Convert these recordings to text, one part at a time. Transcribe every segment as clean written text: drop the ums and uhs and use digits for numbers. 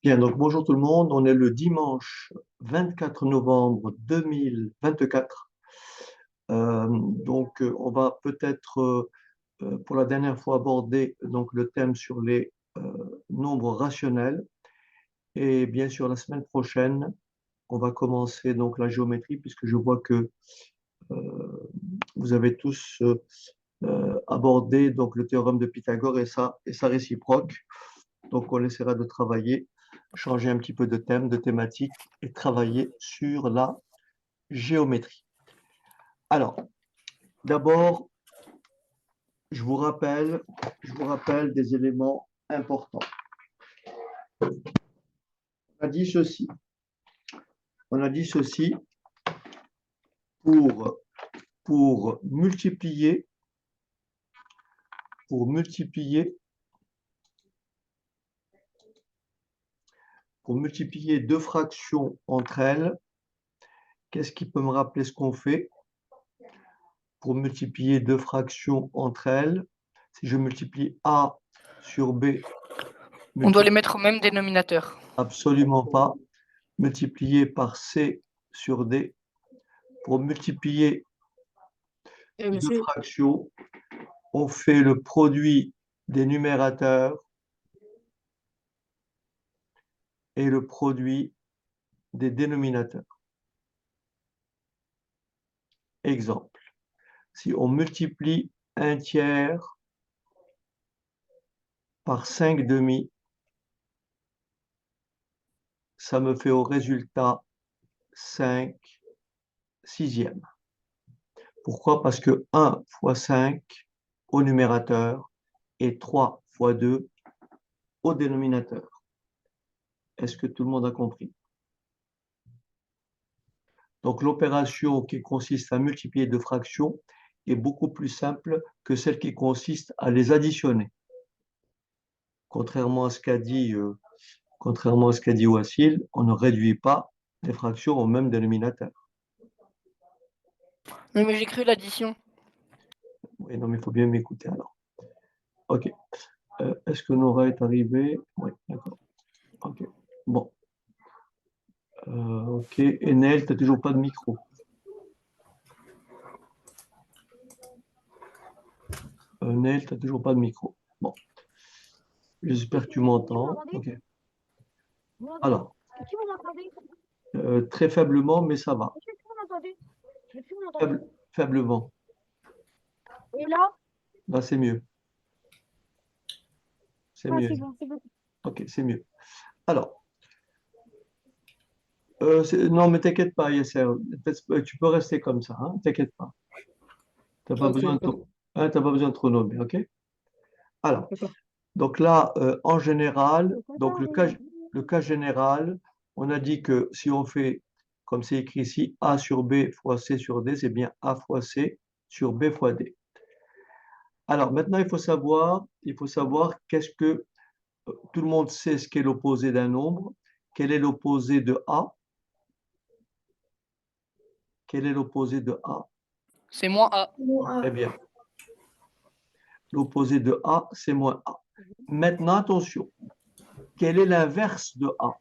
Bien, donc bonjour tout le monde. On est le dimanche 24 novembre 2024. On va peut-être pour la dernière fois aborder donc le thème sur les nombres rationnels. Et bien sûr, la semaine prochaine, on va commencer donc la géométrie puisque je vois que euh, vous avez tous abordé donc le théorème de Pythagore et sa réciproque. Donc, on essaiera de travailler, changer un petit peu de thème, de thématique et travailler sur la géométrie. Alors, d'abord, je vous rappelle, des éléments importants. On a dit ceci. On a dit ceci pour, pour multiplier, pour multiplier, pour multiplier deux fractions entre elles. Qu'est-ce qui peut me rappeler ce qu'on fait? Pour multiplier deux fractions entre elles, si je multiplie A sur B, On doit les mettre au même dénominateur. absolument pas, multiplié par C sur D, pour multiplier deux fractions, on fait le produit des numérateurs et le produit des dénominateurs. Exemple, si on multiplie un tiers par 5 demi, ça me fait au résultat 5 sixièmes. Pourquoi? Parce que 1 fois 5 au numérateur et 3 fois 2 au dénominateur. Est-ce que tout le monde a compris? Donc l'opération qui consiste à multiplier deux fractions est beaucoup plus simple que celle qui consiste à les additionner. Contrairement à ce qu'a dit, Wassil, on ne réduit pas les fractions au même dénominateur. Mais j'ai cru l'addition. Oui, non, mais il faut bien m'écouter alors. Ok. Est-ce que Nora est arrivée? Oui, d'accord. Ok. Bon. Ok. Enel, tu n'as toujours pas de micro. Nel, tu n'as toujours pas de micro. Bon. J'espère que tu m'entends. Ok. Alors, très faiblement, mais ça va. Faiblement. Et là? Là, c'est mieux. C'est mieux. C'est bon, c'est bon. Ok, c'est mieux. Alors, non, mais t'inquiète pas, Yasser. Tu peux rester comme ça, hein, t'inquiète pas. Tu n'as pas besoin t'as pas besoin de trop nommer, ok? Alors, donc là, en général, donc le cas général, on a dit que si on fait, comme c'est écrit ici, A sur B fois C sur D, c'est bien A fois C sur B fois D. Alors maintenant, il faut savoir qu'est-ce que tout le monde sait ce qu'est l'opposé d'un nombre. Quel est l'opposé de A? Quel est l'opposé de A? C'est moins A. Très bien. L'opposé de A, c'est moins A. Maintenant, attention. Quel est l'inverse de A?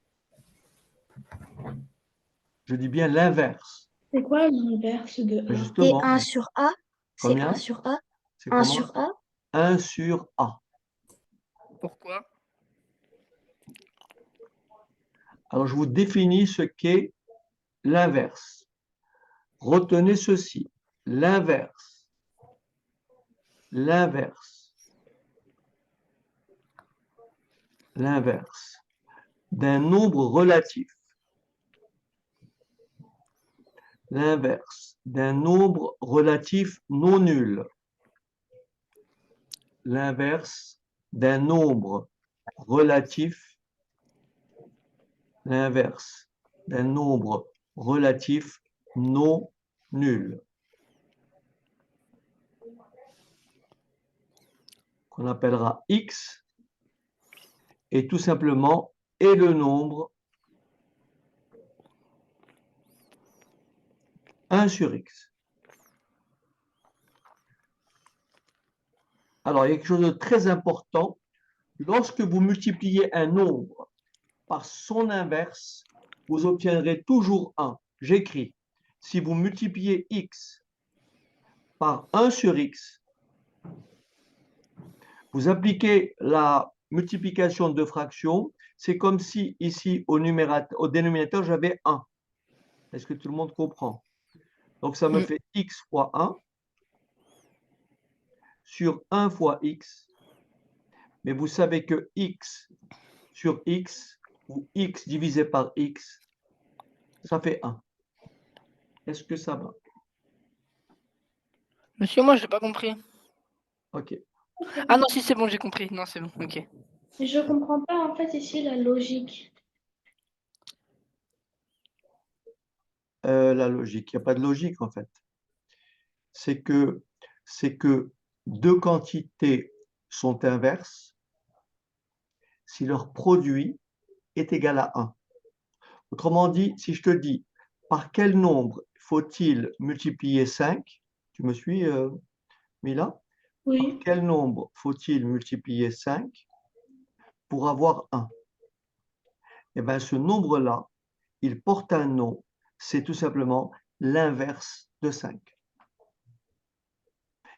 Je dis bien l'inverse. C'est quoi l'inverse de A? C'est Justement. 1 sur A? C'est Combien? 1 sur A? C'est 1 comment? sur A? 1 sur A. Pourquoi? Alors, je vous définis ce qu'est l'inverse. Retenez ceci. L'inverse. L'inverse. L'inverse d'un nombre relatif. L'inverse d'un nombre relatif non nul. L'inverse d'un nombre relatif. L'inverse d'un nombre relatif non nul. Qu'on appellera x, et tout simplement est le nombre 1 sur x. Alors, il y a quelque chose de très important. Lorsque vous multipliez un nombre par son inverse, vous obtiendrez toujours 1. J'écris, si vous multipliez x par 1 sur x, vous appliquez la multiplication de fractions, c'est comme si ici au dénominateur, j'avais 1. Est-ce que tout le monde comprend? Donc ça me fait x fois 1 sur 1 fois x. Mais vous savez que x sur x, ou x divisé par x, ça fait 1. Est-ce que ça va? Monsieur, moi, je n'ai pas compris. OK. Ah non, si, c'est bon, j'ai compris. Non, c'est bon, ok. Je comprends pas en fait ici la logique. La logique, il n'y a pas de logique en fait. C'est que deux quantités sont inverses si leur produit est égal à 1. Autrement dit, si je te dis par quel nombre faut-il multiplier 5, tu me suis, Mila? Par Oui. quel nombre faut-il multiplier 5 pour avoir 1? Eh bien, ce nombre-là, il porte un nom, c'est tout simplement l'inverse de 5.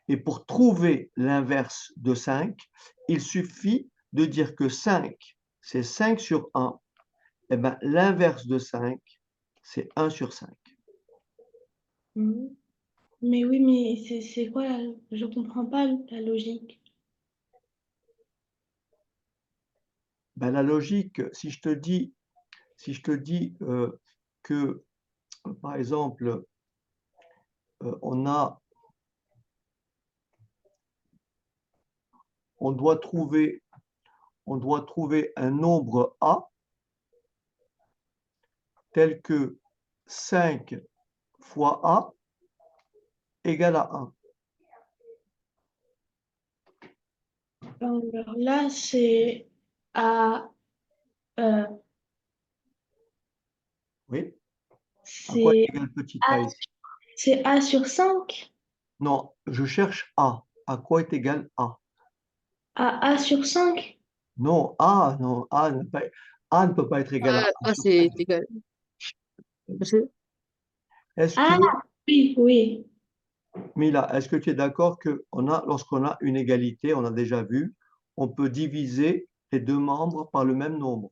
Et pour trouver l'inverse de 5, il suffit de dire que 5, c'est 5 sur 1. Eh bien, l'inverse de 5, c'est 1 sur 5. Mhm. Mais oui, mais c'est quoi je comprends pas la logique. Ben, la logique, si je te dis que, par exemple, on doit trouver un nombre A tel que 5 fois A égale à 1. Alors là, c'est à Oui? À quoi c'est est égal petit a A, ici? c'est A sur 5. Non, je cherche A. À quoi est égal A? À A sur 5. Non, A ne peut pas être égal à A sur C'est 5. égal. Monsieur? Est-ce que, Ah, oui, oui. Mila, est-ce que tu es d'accord que lorsqu'on a une égalité, on a déjà vu, on peut diviser les deux membres par le même nombre?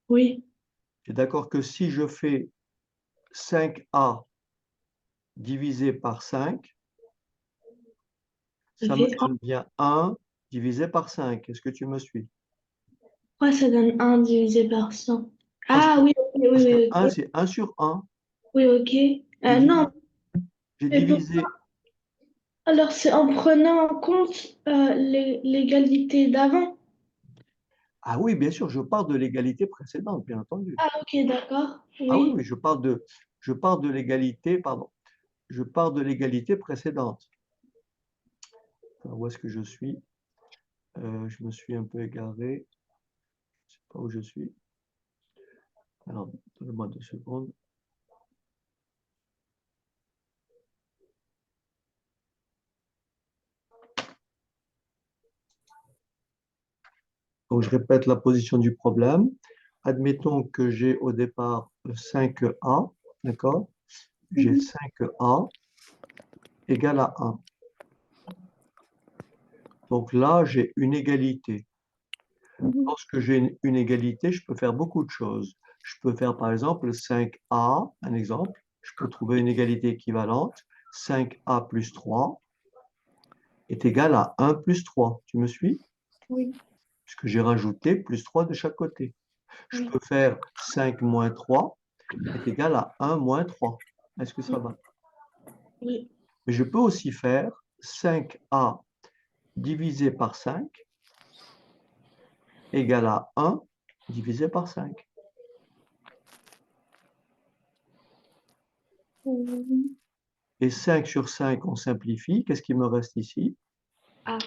Oui. Tu es d'accord que si je fais 5A divisé par 5, Ça ça me fait donne bien 1 divisé par 5. Est-ce que tu me suis? quoi, ça donne 1 divisé par 100. Parce que, Ah oui, ok, oui, parce que oui, 1, ok. c'est 1 sur 1. Oui, ok. J'ai Non, mais divisé. alors c'est en prenant en compte l'égalité d'avant. Ah oui, bien sûr, je parle de l'égalité précédente, bien entendu. Ah, ok, d'accord. Ah oui, Oui. oui, je parle de l'égalité, pardon. Je parle de l'égalité précédente. Alors, où est-ce que je suis? Je me suis un peu égaré. Je ne sais pas où je suis. Alors, donnez-moi 2 secondes. Donc, je répète la position du problème. Admettons que j'ai au départ 5A, d'accord? J'ai Mhm. 5A égale à 1. Donc là, j'ai une égalité. Mhm. Lorsque j'ai une égalité, je peux faire beaucoup de choses. Je peux faire par exemple 5A, un exemple. Je peux trouver une égalité équivalente. 5A plus 3 est égal à 1 plus 3. Tu me suis? Oui, Puisque j'ai rajouté plus 3 de chaque côté. Je oui, peux faire 5 moins 3 est égal à 1 moins 3. Est-ce que ça va? oui. Mais je peux aussi faire 5A divisé par 5 égale à 1 divisé par 5. Mhm. Et 5 sur 5, on simplifie. Qu'est-ce qui me reste ici? Ah,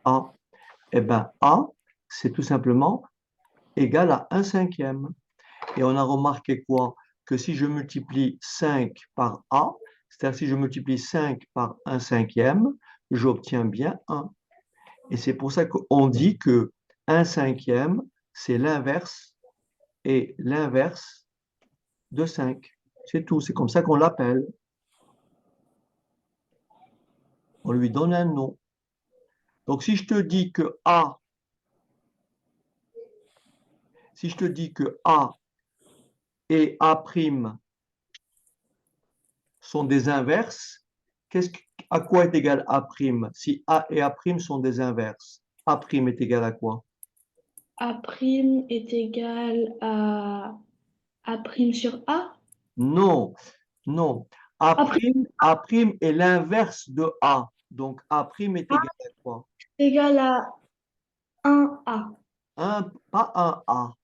A. Eh bien, A, c'est tout simplement égal à 1 cinquième. Et on a remarqué quoi? Que si je multiplie 5 par A, c'est-à-dire si je multiplie 5 par 1 cinquième, j'obtiens bien 1. Et c'est pour ça qu'on dit que 1 cinquième, c'est l'inverse et l'inverse de 5. C'est tout, c'est comme ça qu'on l'appelle. On lui donne un nom. Donc si je te dis que A, si je te dis que A et A' sont des inverses, à quoi est égal A'? Si A et A' sont des inverses, A' est égal à quoi? A' est égal à A' sur A. Non, non. A', A' A' est l'inverse de A. Donc A' est égal à quoi? est égal à 1A. Pas un A,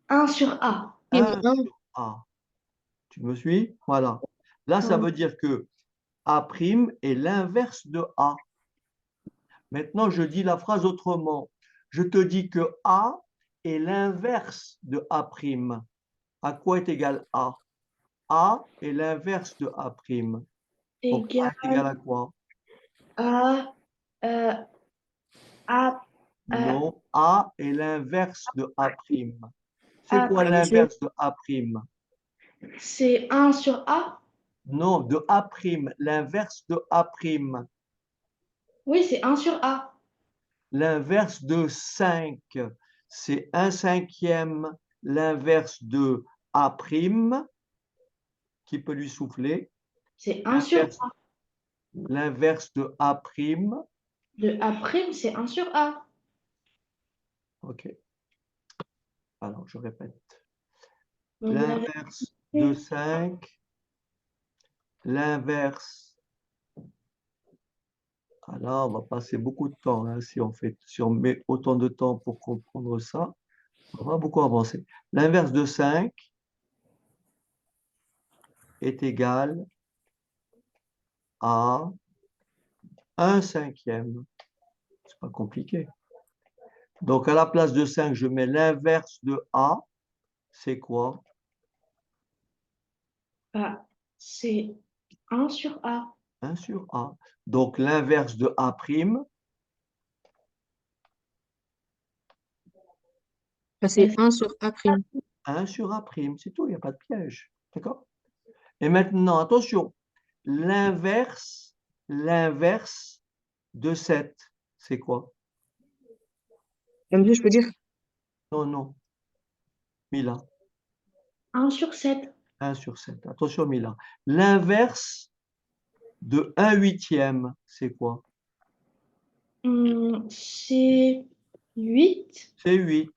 1 sur A. un sur A. Tu me suis? Voilà. Là, ça Ouais. veut dire que A' est l'inverse de A. Maintenant, je dis la phrase autrement. Je te dis que A est l'inverse de A'. À quoi est égal A? A est l'inverse de A'. Donc A est égal à quoi? à euh, A, Non, A est l'inverse de A'. C'est A', quoi l'inverse de A'? c'est 1 sur A. Non, de A', l'inverse de A'. Oui, c'est 1 sur A. L'inverse de 5, c'est 1/5. L'inverse de A', qui peut lui souffler. C'est 1 sur A. L'inverse de A'. De A', c'est 1 sur A. OK. Alors, je répète. Donc, L'inverse de 5, l'inverse. Alors, on va passer beaucoup de temps, hein, si on met autant de temps pour comprendre ça, on va beaucoup avancer. L'inverse de 5 est égal à 1/5. C'est pas compliqué. Donc, à la place de 5, je mets l'inverse de A. C'est quoi? C'est 1 sur A. 1 sur A. Donc, l'inverse de A', C'est 1 sur A'. 1 sur A'. C'est tout, il n'y a pas de piège. D'accord? Et maintenant, attention, l'inverse de 7, c'est quoi? Je peux dire Non, non, Mila, 1 sur 7. 1 sur 7. Attention, Mila. L'inverse de 1/8, c'est quoi? C'est 8. C'est 8.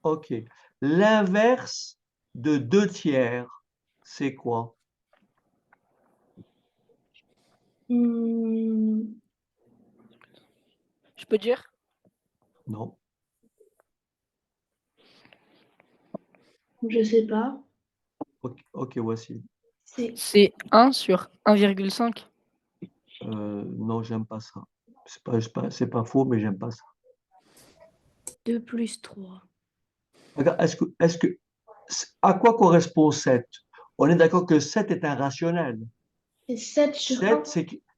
OK. L'inverse de 2/3, c'est quoi? Hmm, Je peux dire? Non. je sais pas. OK, voici. C'est 1 sur 1,5. Non, j'aime pas ça. C'est pas faux, mais j'aime pas ça. 2 plus 3. Regarde, à quoi correspond 7? On est d'accord que 7 est un rationnel. C'est 7 sur 1.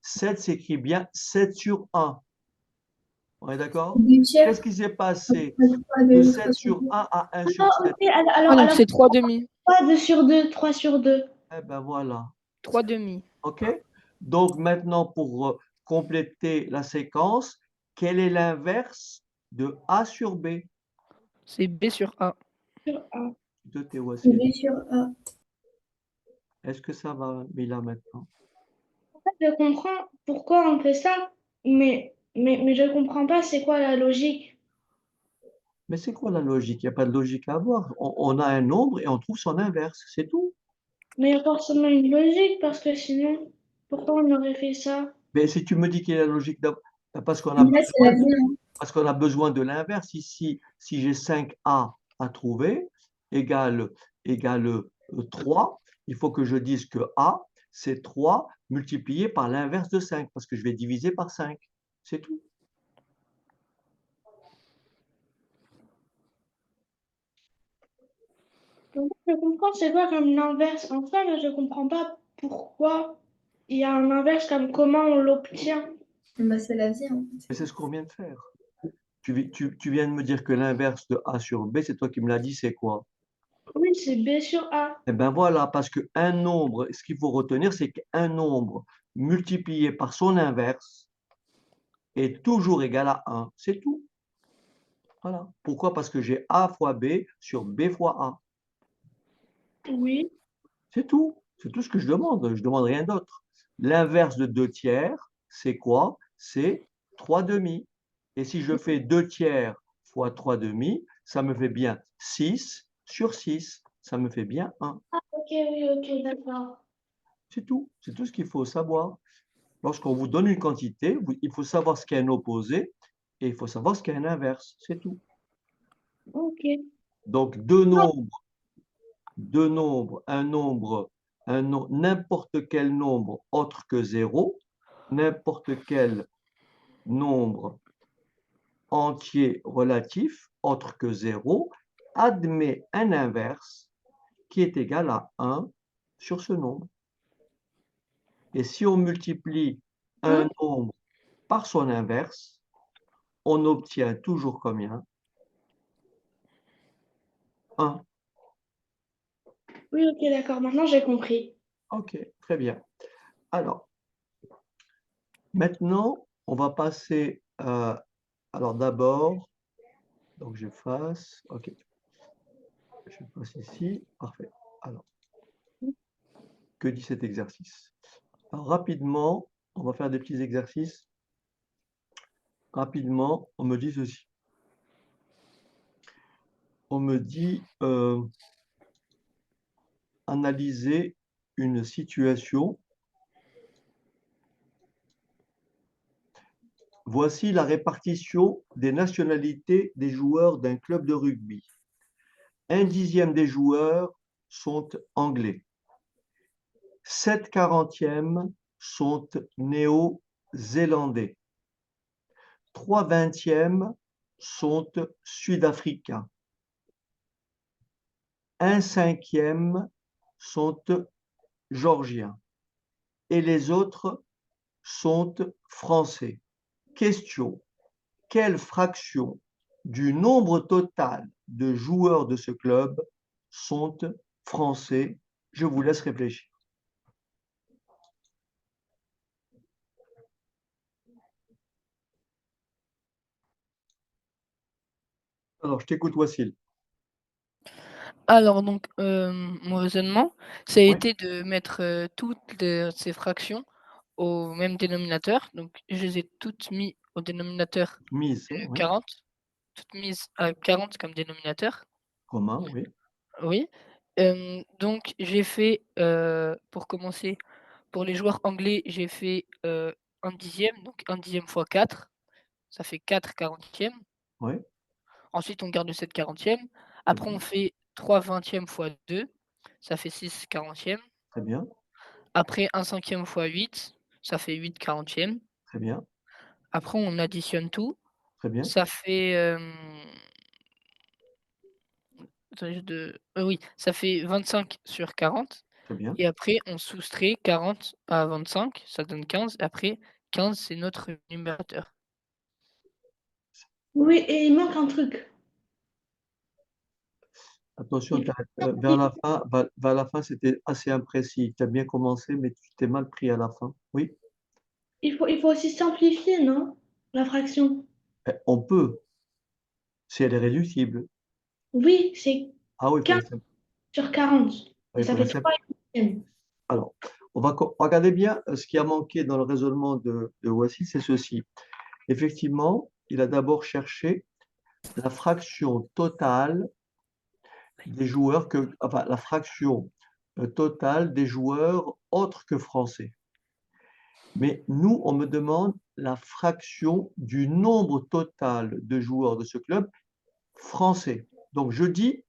7 s'écrit bien 7 sur 1. On est d'accord? Du tiers. Qu'est-ce qui s'est passé Pas de de 7 sur 1 à 1 sur 7? Ok, Ah, donc c'est 3 demi. 2 sur 2, 3 sur 2. Eh ben voilà. 3 demi. OK? Donc maintenant, pour compléter la séquence, quel est l'inverse de A sur B? C'est B sur A. Sur 1. De tes voici. B sur A. Est-ce que ça va, Mila, maintenant? Je comprends pourquoi on fait ça, mais je comprends pas c'est quoi la logique. Mais c'est quoi la logique? Il n'y a pas de logique à avoir. On a un nombre et on trouve son inverse, c'est tout. Mais il y a forcément une logique parce que sinon, pourquoi on aurait fait ça? Mais si tu me dis qu'il y a la logique, parce qu'on Là, c'est la vie. a besoin de l'inverse. Ici, si j'ai 5A à trouver, égale 3, il faut que je dise que A, c'est 3 multiplié par l'inverse de 5, parce que je vais diviser par 5. C'est tout. Donc, je comprends c'est quoi comme l'inverse en soi, mais je comprends pas pourquoi il y a un inverse comme comment on l'obtient. Bah, c'est la vie. Hein. Mais c'est ce qu'on vient de faire. Tu viens de me dire que l'inverse de A sur B, c'est toi qui me l'as dit, c'est quoi? Oui, c'est B sur A. Eh bien voilà, parce qu'un nombre, ce qu'il faut retenir, c'est qu'un nombre multiplié par son inverse est toujours égal à 1. C'est tout. Voilà. Pourquoi? Parce que j'ai A fois B sur B fois A. Oui. C'est tout. C'est tout ce que je demande. Je ne demande rien d'autre. L'inverse de 2 tiers, c'est quoi? C'est 3 demi. Et si je fais 2 tiers fois 3 demi, ça me fait bien 6 sur 6. Ça me fait bien 1. Ok, oui, ok, d'accord. C'est tout. C'est tout ce qu'il faut savoir. Lorsqu'on vous donne une quantité, il faut savoir ce qu'est un opposé et il faut savoir ce qu'est un inverse. C'est tout. Ok. Donc, deux nombres, n'importe quel nombre autre que 0, n'importe quel nombre entier relatif autre que 0, admet un inverse qui est égal à 1 sur ce nombre. Et si on multiplie un nombre par son inverse, on obtient toujours combien? 1. Oui, ok, d'accord. Maintenant, j'ai compris. OK, très bien. Alors, maintenant, on va passer alors d'abord, donc j'efface, OK, je passe ici, parfait. Alors, que dit cet exercice? Alors, rapidement, on va faire des petits exercices. Rapidement, on me dit ceci. On me dit analyser une situation. Voici la répartition des nationalités des joueurs d'un club de rugby. 1/10 des joueurs sont anglais. 7/40 sont néo-zélandais. 3/20 sont sud-africains. 1/5 sont georgiens. Et les autres sont français. Question. Quelle fraction du nombre total de joueurs de ce club sont français? Je vous laisse réfléchir. Alors, je t'écoute, Wassil. Alors donc, mon raisonnement, ça a Oui. été de mettre, toutes ces fractions au même dénominateur. Donc je les ai toutes mis au dénominateur Mise, de oui. 40, toutes mises à 40 comme dénominateur. Commun, oui. Oui. Donc j'ai fait, pour commencer, pour les joueurs anglais, j'ai fait, 1/10, donc 1/10 fois 4, ça fait 4/40. Oui, Ensuite, on garde le 7/40. très Après, bien. on fait 3/20 fois 2, ça fait 6/40. Très bien. Après, 1/5 fois 8, ça fait 8/40. Très bien. Après, on additionne tout, Très bien. ça fait, attendez, oui, ça fait 25 sur 40 Très bien. et après on soustrait 40 à 25, ça donne 15. Après 15, c'est notre numérateur. Oui, et il manque un truc. Attention, Il vers la fin, c'était assez imprécis. Tu as bien commencé, mais tu t'es mal pris à la fin. Oui, il faut aussi simplifier, non? La fraction. on peut, si elle est réducible. Oui, c'est Ah oui, 15 sur 40. Et il ça faut la fait 3 huitièmes. Alors, regardez bien ce qui a manqué dans le raisonnement de Wassil, c'est ceci. Effectivement, il a d'abord cherché la fraction totale des joueurs enfin, la fraction totale des joueurs autres que français. Mais nous, on me demande la fraction du nombre total de joueurs de ce club français. Donc, je dis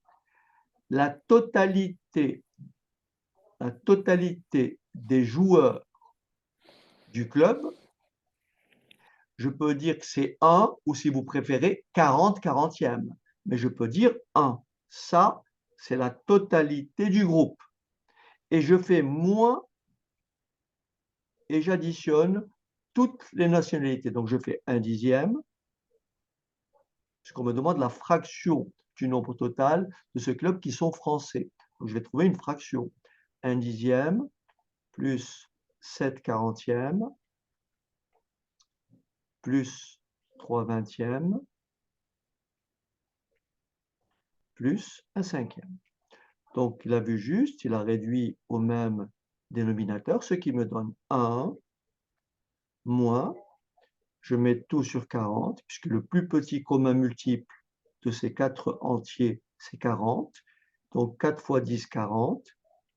la totalité des joueurs du club. Je peux dire que c'est 1 ou si vous préférez 40/40. Mais je peux dire 1. Ça, c'est la totalité du groupe. Et je fais moins et j'additionne toutes les nationalités. Donc je fais 1/10 puisqu'on me demande la fraction du nombre total de ce club qui sont français. Donc, je vais trouver une fraction. 1/10 plus 7/40 plus 3/20 plus 1/5. Donc, il a vu juste, il a réduit au même dénominateur, ce qui me donne 1 moins, je mets tout sur 40, puisque le plus petit commun multiple de ces 4 entiers, c'est 40. Donc, 4 fois 10, 40.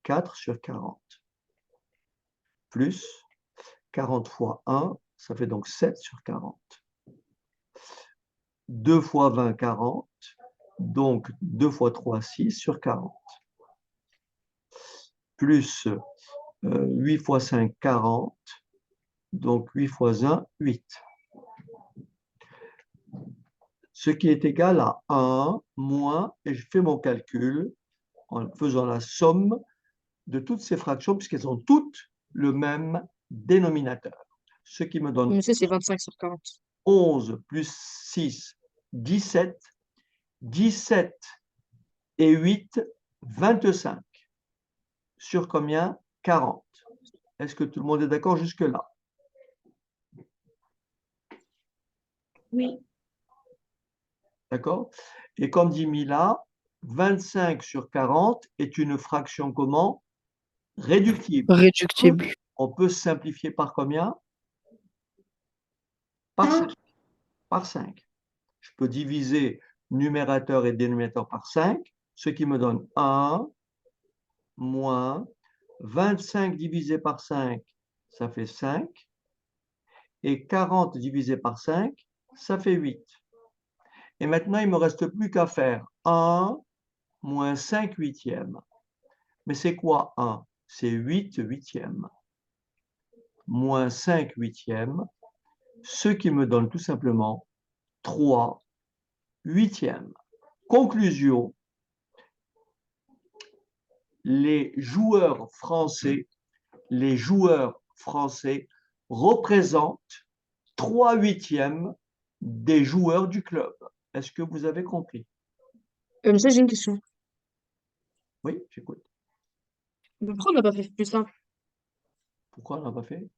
4 sur 40. Plus 40 fois 1, ça fait donc 7 sur 40. 2 fois 20, 40. Donc, 2 fois 3, 6 sur 40. Plus 8 fois 5, 40. Donc, 8 fois 1, 8. Ce qui est égal à 1 moins, et je fais mon calcul en faisant la somme de toutes ces fractions, puisqu'elles ont toutes le même dénominateur. Ce qui me donne Monsieur, c'est 25 sur 40. 11 plus 6, 17. 17 et 8, 25. Sur combien? 40. Est-ce que tout le monde est d'accord jusque-là? Oui. D'accord? Et comme dit Mila, 25 sur 40 est une fraction comment? Réductible. Réductible. On peut simplifier par combien? Par 5. Par 5. Je peux diviser numérateur et dénominateur par 5, ce qui me donne 1 moins 25 divisé par 5, ça fait 5. Et 40 divisé par 5, ça fait 8. Et maintenant, il ne me reste plus qu'à faire 1 moins 5 huitièmes. Mais c'est quoi 1? C'est 8 huitièmes. Moins 5 huitièmes, ce qui me donne tout simplement 3 huitièmes. Conclusion, les joueurs français représentent 3 huitièmes des joueurs du club. Est-ce que vous avez compris? Monsieur, j'ai une question. Oui, j'écoute. Mais pourquoi on n'a pas fait plus simple? Pourquoi on n'a pas fait?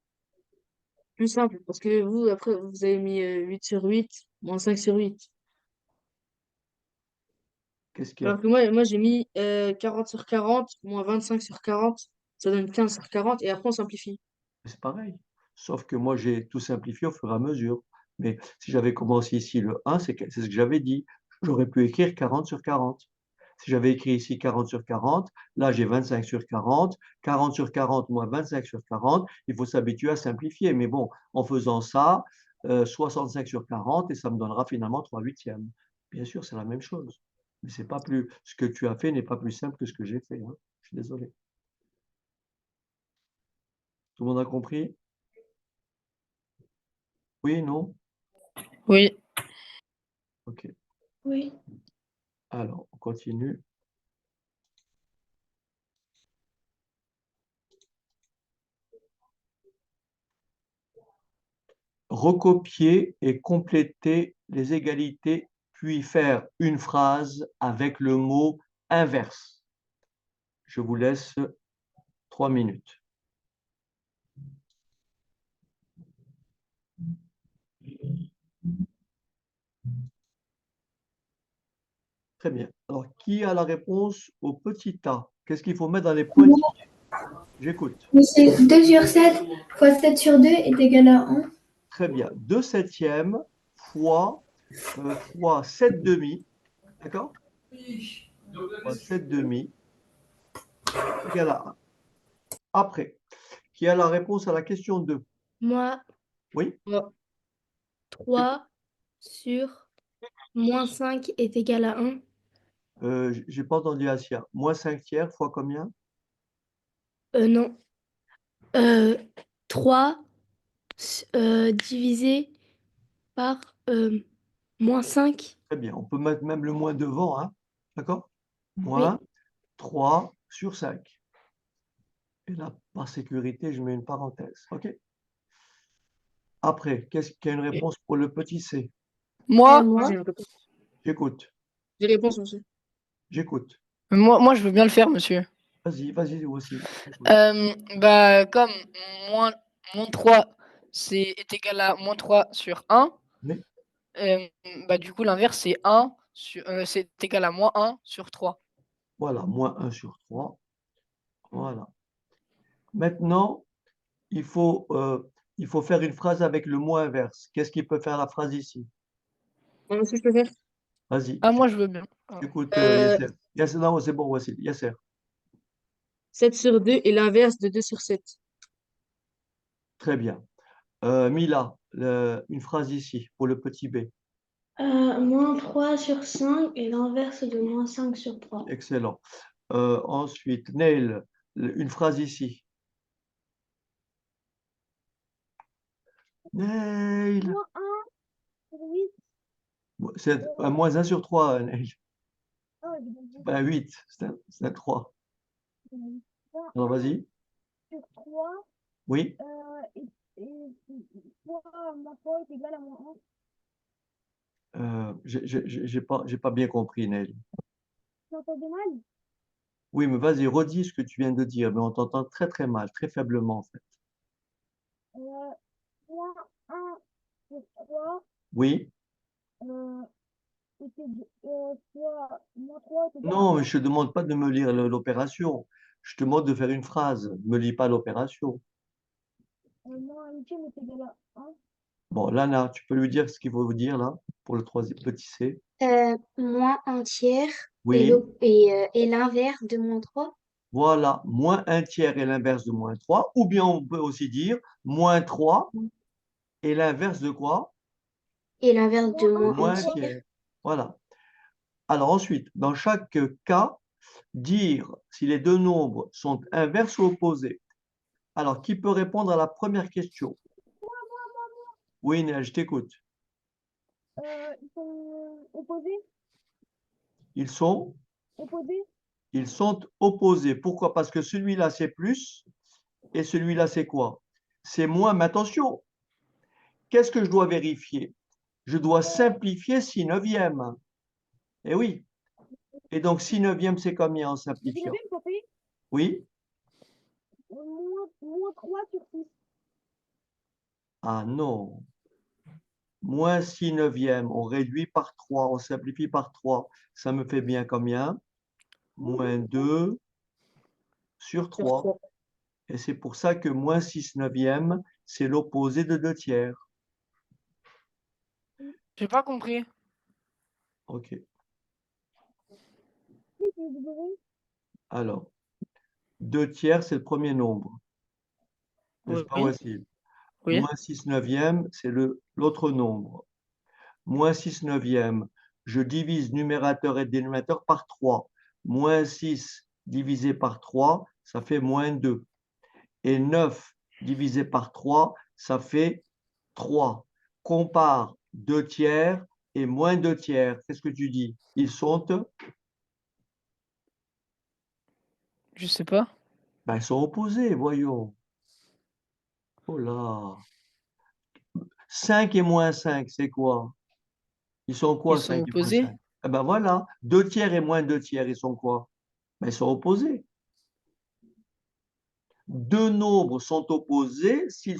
Plus simple, parce que vous, après, vous avez mis 8 sur 8, moins 5 sur 8. Qu'est-ce qu'il y a? Alors que moi j'ai mis 40 sur 40, moins 25 sur 40, ça donne 15 sur 40, et après on simplifie. C'est pareil. Sauf que moi, j'ai tout simplifié au fur et à mesure. Mais si j'avais commencé ici le 1, c'est ce que j'avais dit. J'aurais pu écrire 40 sur 40. Si j'avais écrit ici 40 sur 40, là j'ai 25 sur 40, 40 sur 40 moins 25 sur 40, il faut s'habituer à simplifier. Mais bon, en faisant ça, 65 sur 40 et ça me donnera finalement 3 huitièmes. Bien sûr, c'est la même chose. Mais c'est pas plus, ce que tu as fait n'est pas plus simple que ce que j'ai fait, hein. Je suis désolé. Tout le monde a compris? Oui, non? Oui. Ok. Oui. Alors, on continue. Recopier et compléter les égalités, puis faire une phrase avec le mot inverse. Je vous laisse 3 minutes. Très bien. Alors, qui a la réponse au petit a? Qu'est-ce qu'il faut mettre dans les pointillés? J'écoute. Monsieur, 2 sur 7 fois 7 sur 2 est égal à 1. Très bien. 2 septièmes fois 7 demi. D'accord? Fois 7 demi égale à 1. Après, qui a la réponse à la question 2? Moi, Oui? 3 sur moins 5 est égal à 1. J'ai pas entendu Asia. Moins 5 tiers fois combien? Non. 3 divisé par moins 5. Très bien. On peut mettre même le moins devant, hein? D'accord? Oui. Moins 3 sur 5. Et là, par sécurité, je mets une parenthèse. OK? Après, qu'est-ce qu'il y a une réponse pour le petit c? Moi, Moi, J'ai une réponse. J'écoute, Des réponses, monsieur. j'écoute. Moi, je veux bien le faire, monsieur. Vas-y, aussi. Bah, comme moins, moins 3 est égal à moins 3 sur 1, Oui, bah, du coup, l'inverse, c'est égal à moins 1 sur 3. voilà, moins 1 sur 3. Voilà. Maintenant, il faut, euh, il faut faire une phrase avec le mot inverse. Qu'est-ce qui peut faire la phrase ici? Monsieur, je peux faire. Vas-y, Ah, moi, je veux bien. Ah. j'écoute Euh, Yasser. Yasser, non, c'est bon, Wassil. Yasser. 7 sur 2 est l'inverse de 2 sur 7. Très bien. Mila, une phrase ici pour le petit b. Moins 3 sur 5 est l'inverse de moins 5 sur 3. Excellent. Ensuite, Neil, une phrase ici. Neil, Moins 1 sur 8. c'est un moins 1 sur 3, Neil. Oh, C'est pas un 8, c'est un 3. moins Alors, 1 vas-y. sur 3 Oui. moins 3 est égal à moins J'ai pas bien compris, Neil. 1. Tu entends mal? Oui, mais vas-y, redis ce que tu viens de dire, mais on t'entend très très mal, très faiblement en fait. Moins 1 sur 3 Oui. euh, fois moins 3 est égal à Non, mais 1. je te demande pas de me lire l'opération. Je te demande de faire une phrase. Ne me lis pas l'opération. Moins 1 huitième est égal à 1. Bon, Lana, tu peux lui dire ce qu'il faut vous dire là pour le troisième petit c. Moins un tiers Oui. et l'inverse de moins 3 Voilà, moins un tiers est l'inverse de moins 3. Ou bien on peut aussi dire moins 3 est l'inverse de quoi? et l'inverse de Moins 1 moins un sur Moins un 3. tiers. tiers. Voilà. Alors ensuite, dans chaque cas, dire si les deux nombres sont inverses ou opposés. Alors, qui peut répondre à la première question? Oui, Néa, je t'écoute. Ils sont opposés. Ils sont, Opposés. ils sont opposés. Pourquoi? Parce que celui-là, c'est plus et celui-là, c'est quoi? C'est moins. Mais attention, qu'est-ce que je dois vérifier? Je dois simplifier 6 neuvièmes. Eh oui. Et donc, 6 neuvièmes, c'est combien en Le simplifiant? deuxième, ça fait Oui? moins 3 sur 6. Ah non. Moins 6 neuvièmes, on réduit par 3, on simplifie par 3. Ça me fait bien combien? Moins 2 sur Sur 3. 3. Et c'est pour ça que moins 6 neuvièmes, c'est l'opposé de 2 tiers. J'ai pas compris. OK. Alors, 2 tiers, c'est le premier nombre. N'est-ce pas, Oui, Wassil? oui. Moins 6 neuvièmes, c'est l'autre nombre. Moins 6 neuvièmes, je divise numérateur et dénominateur par 3. Moins 6 divisé par 3, ça fait moins 2. Et 9 divisé par 3, ça fait 3. Compare 2 tiers et moins 2 tiers. Qu'est-ce que tu dis? Ils sont, Je sais pas. ben, ils sont opposés, voyons. Oh là. 5 et moins 5, c'est quoi? Ils sont Ils quoi, sont 5 et moins opposés. 5? Eh ben voilà. 2 tiers et moins 2 tiers, ils sont quoi? Ben, ils sont opposés. Deux nombres sont opposés s'ils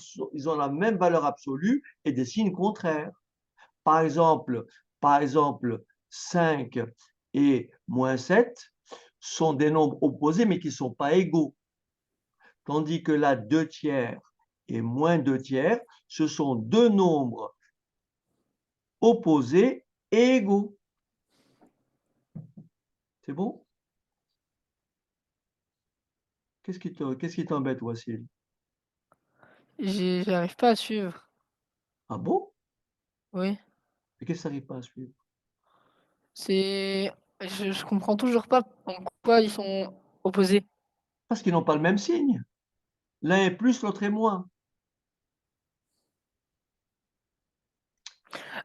ont la même valeur absolue et des signes contraires. Par exemple, par exemple, 5 et moins 7 sont des nombres opposés mais qui ne sont pas égaux. Tandis que là, 2 tiers et moins 2 tiers, ce sont deux nombres opposés et égaux. C'est bon? Qu'est-ce qui t'embête, Wassil? J'arrive pas à suivre. Ah bon? Oui. Mais qu'est-ce que tu n'arrives pas à suivre? Je comprends toujours pas en quoi ils sont opposés. Parce qu'ils n'ont pas le même signe. L'un est plus, l'autre est moins.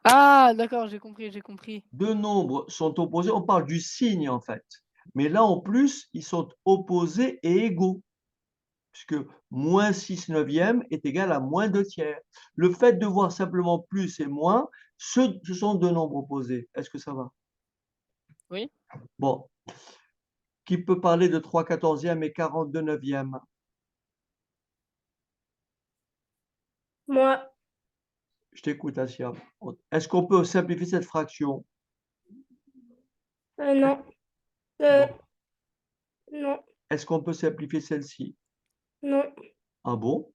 Ah, d'accord, j'ai compris, j'ai compris. Deux nombres sont opposés, on parle du signe en fait. Mais là, en plus, ils sont opposés et égaux, puisque moins 6 neuvièmes est égal à moins 2 tiers. Le fait de voir simplement plus et moins, ce sont deux nombres opposés. Est-ce que ça va? Oui. Bon. Qui peut parler de 3 quatorzièmes et 42 neuvièmes? Moi, Je t'écoute, Asia. Est-ce qu'on peut simplifier cette fraction? non. Non. Non, Est-ce qu'on peut simplifier celle-ci? non. Ah bon?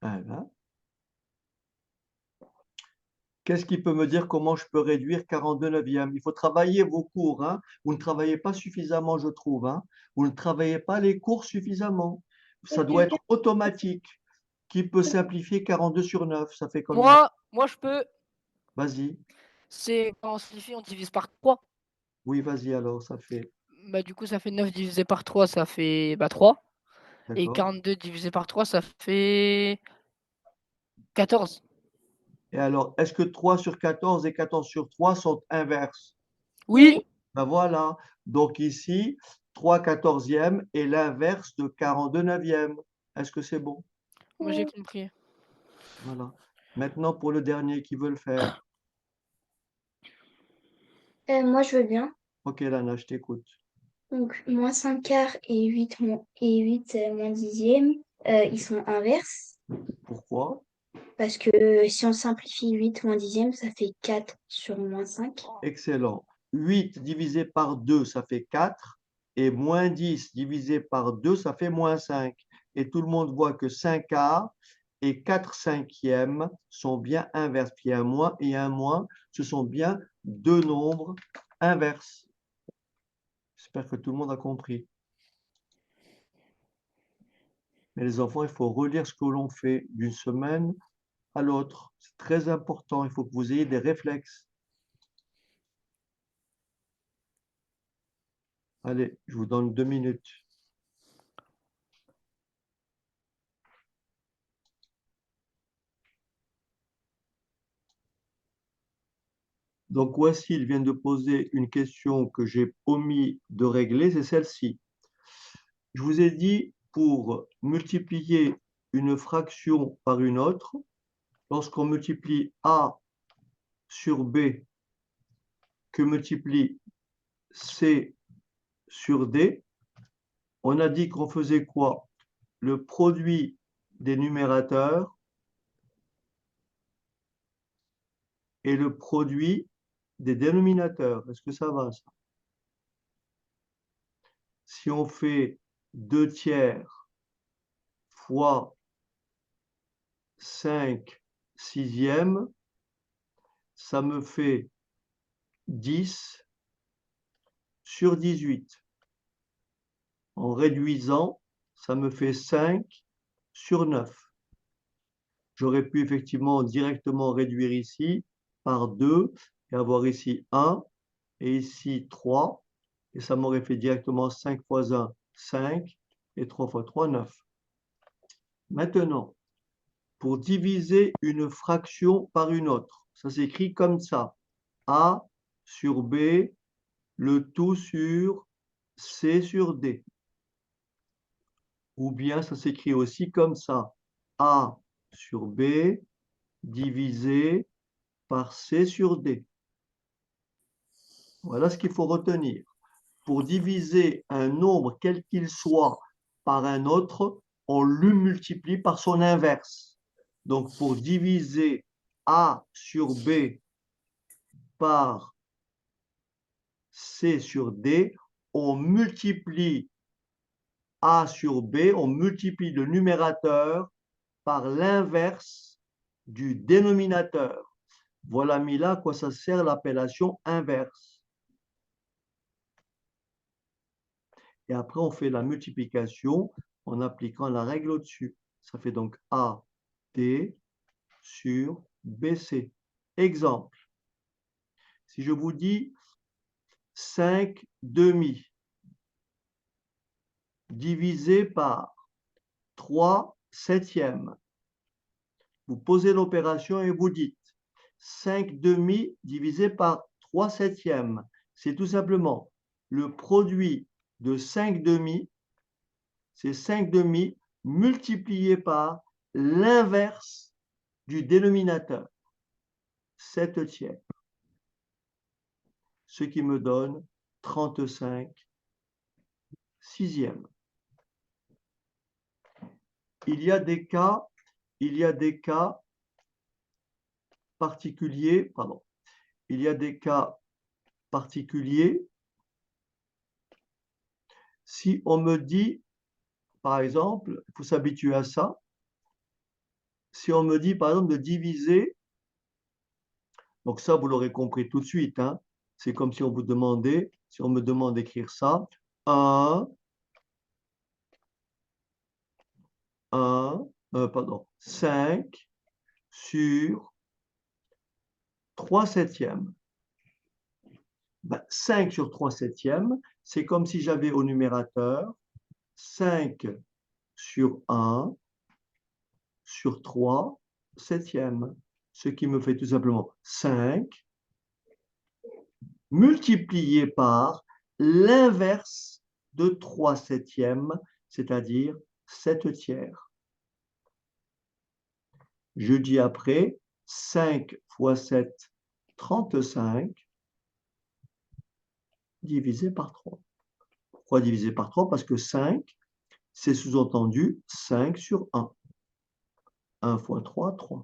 Ah ben. Qu'est-ce qui peut me dire comment je peux réduire 42 neuvièmes? Il faut travailler vos cours, hein. Vous ne travaillez pas suffisamment, je trouve, hein. Vous ne travaillez pas les cours suffisamment. Ça doit être automatique. Qui peut simplifier 42 sur 9? Ça fait combien? Moi, je peux. Vas-y. C'est quand on simplifie, on divise par 3. Oui, vas-y alors, ça fait. Bah, du coup, ça fait 9 divisé par 3, ça fait 3. Et D'accord. 42 divisé par 3, ça fait 14. Et alors, est-ce que 3 sur 14 et 14 sur 3 sont inverses? Oui, Ben voilà. Donc ici, 3 quatorzièmes est l'inverse de 42 neuvièmes. Est-ce que c'est bon? moi j'ai compris. Voilà. Maintenant, pour le dernier qui veut le faire. Moi, je veux bien. Ok, Lana, je t'écoute. Donc, moins 5 quarts et 8 moins dixième, ils sont inverses. Pourquoi? Parce que si on simplifie 8 moins dixième, ça fait 4 sur moins 5. Excellent. 8 divisé par 2, ça fait 4. Et moins 10 divisé par 2, ça fait moins 5. Et tout le monde voit que 5 quarts et 4 cinquièmes sont bien inverses. Puis un moins et un moins, ce sont bien deux nombres inverses. J'espère que tout le monde a compris. Mais les enfants, il faut relire ce que l'on fait d'une semaine à l'autre. C'est très important. Il faut que vous ayez des réflexes. Allez, je vous donne 2 minutes. Donc, voici, il vient de poser une question que j'ai omis de régler, c'est celle-ci. Je vous ai dit, pour multiplier une fraction par une autre, lorsqu'on multiplie A sur B que multiplie C sur D, on a dit qu'on faisait quoi? Le produit des numérateurs et le produit des dénominateurs. Est-ce que ça va, ça? Si on fait 2 tiers fois 5 sixièmes, ça me fait 10 sur 18. En réduisant, ça me fait 5 sur 9. J'aurais pu effectivement directement réduire ici par 2 et avoir ici 1 et ici 3. Et ça m'aurait fait directement 5 fois 1, 5 et 3 fois 3, 9. Maintenant, pour diviser une fraction par une autre, ça s'écrit comme ça. A sur B, le tout sur C sur D. Ou bien ça s'écrit aussi comme ça. A sur B divisé par C sur D. Voilà ce qu'il faut retenir. Pour diviser un nombre, quel qu'il soit, par un autre, on le multiplie par son inverse. Donc, pour diviser A sur B par C sur D, on multiplie A sur B, on multiplie le numérateur par l'inverse du dénominateur. Voilà mis là à quoi ça sert l'appellation inverse. Et après, on fait la multiplication en appliquant la règle au-dessus. Ça fait donc AD sur BC. Exemple. Si je vous dis 5 demi divisé par 3 septièmes, vous posez l'opération et vous dites 5 demi divisé par 3 septièmes. C'est tout simplement le produit de 5 demi, c'est 5 demi multiplié par l'inverse du dénominateur, 7 tiers. ce qui me donne 35 sixièmes. Il y a des cas particuliers, pardon. Il y a des cas particuliers si on me dit, par exemple, il faut s'habituer à ça, si on me dit, par exemple, de diviser, donc ça, vous l'aurez compris tout de suite, hein, c'est comme si on vous demandait, si on me demande d'écrire ça, 5 sur 3 septièmes. Ben, 5 sur 3 septièmes, c'est comme si j'avais au numérateur 5 sur 1 sur 3 septièmes, ce qui me fait tout simplement 5 multiplié par l'inverse de 3 septièmes, c'est-à-dire 7 tiers. Je dis après 5 fois 7, 35, divisé par 3. Pourquoi divisé par 3? Parce que 5, c'est sous-entendu 5 sur 1. 1 fois 3, 3.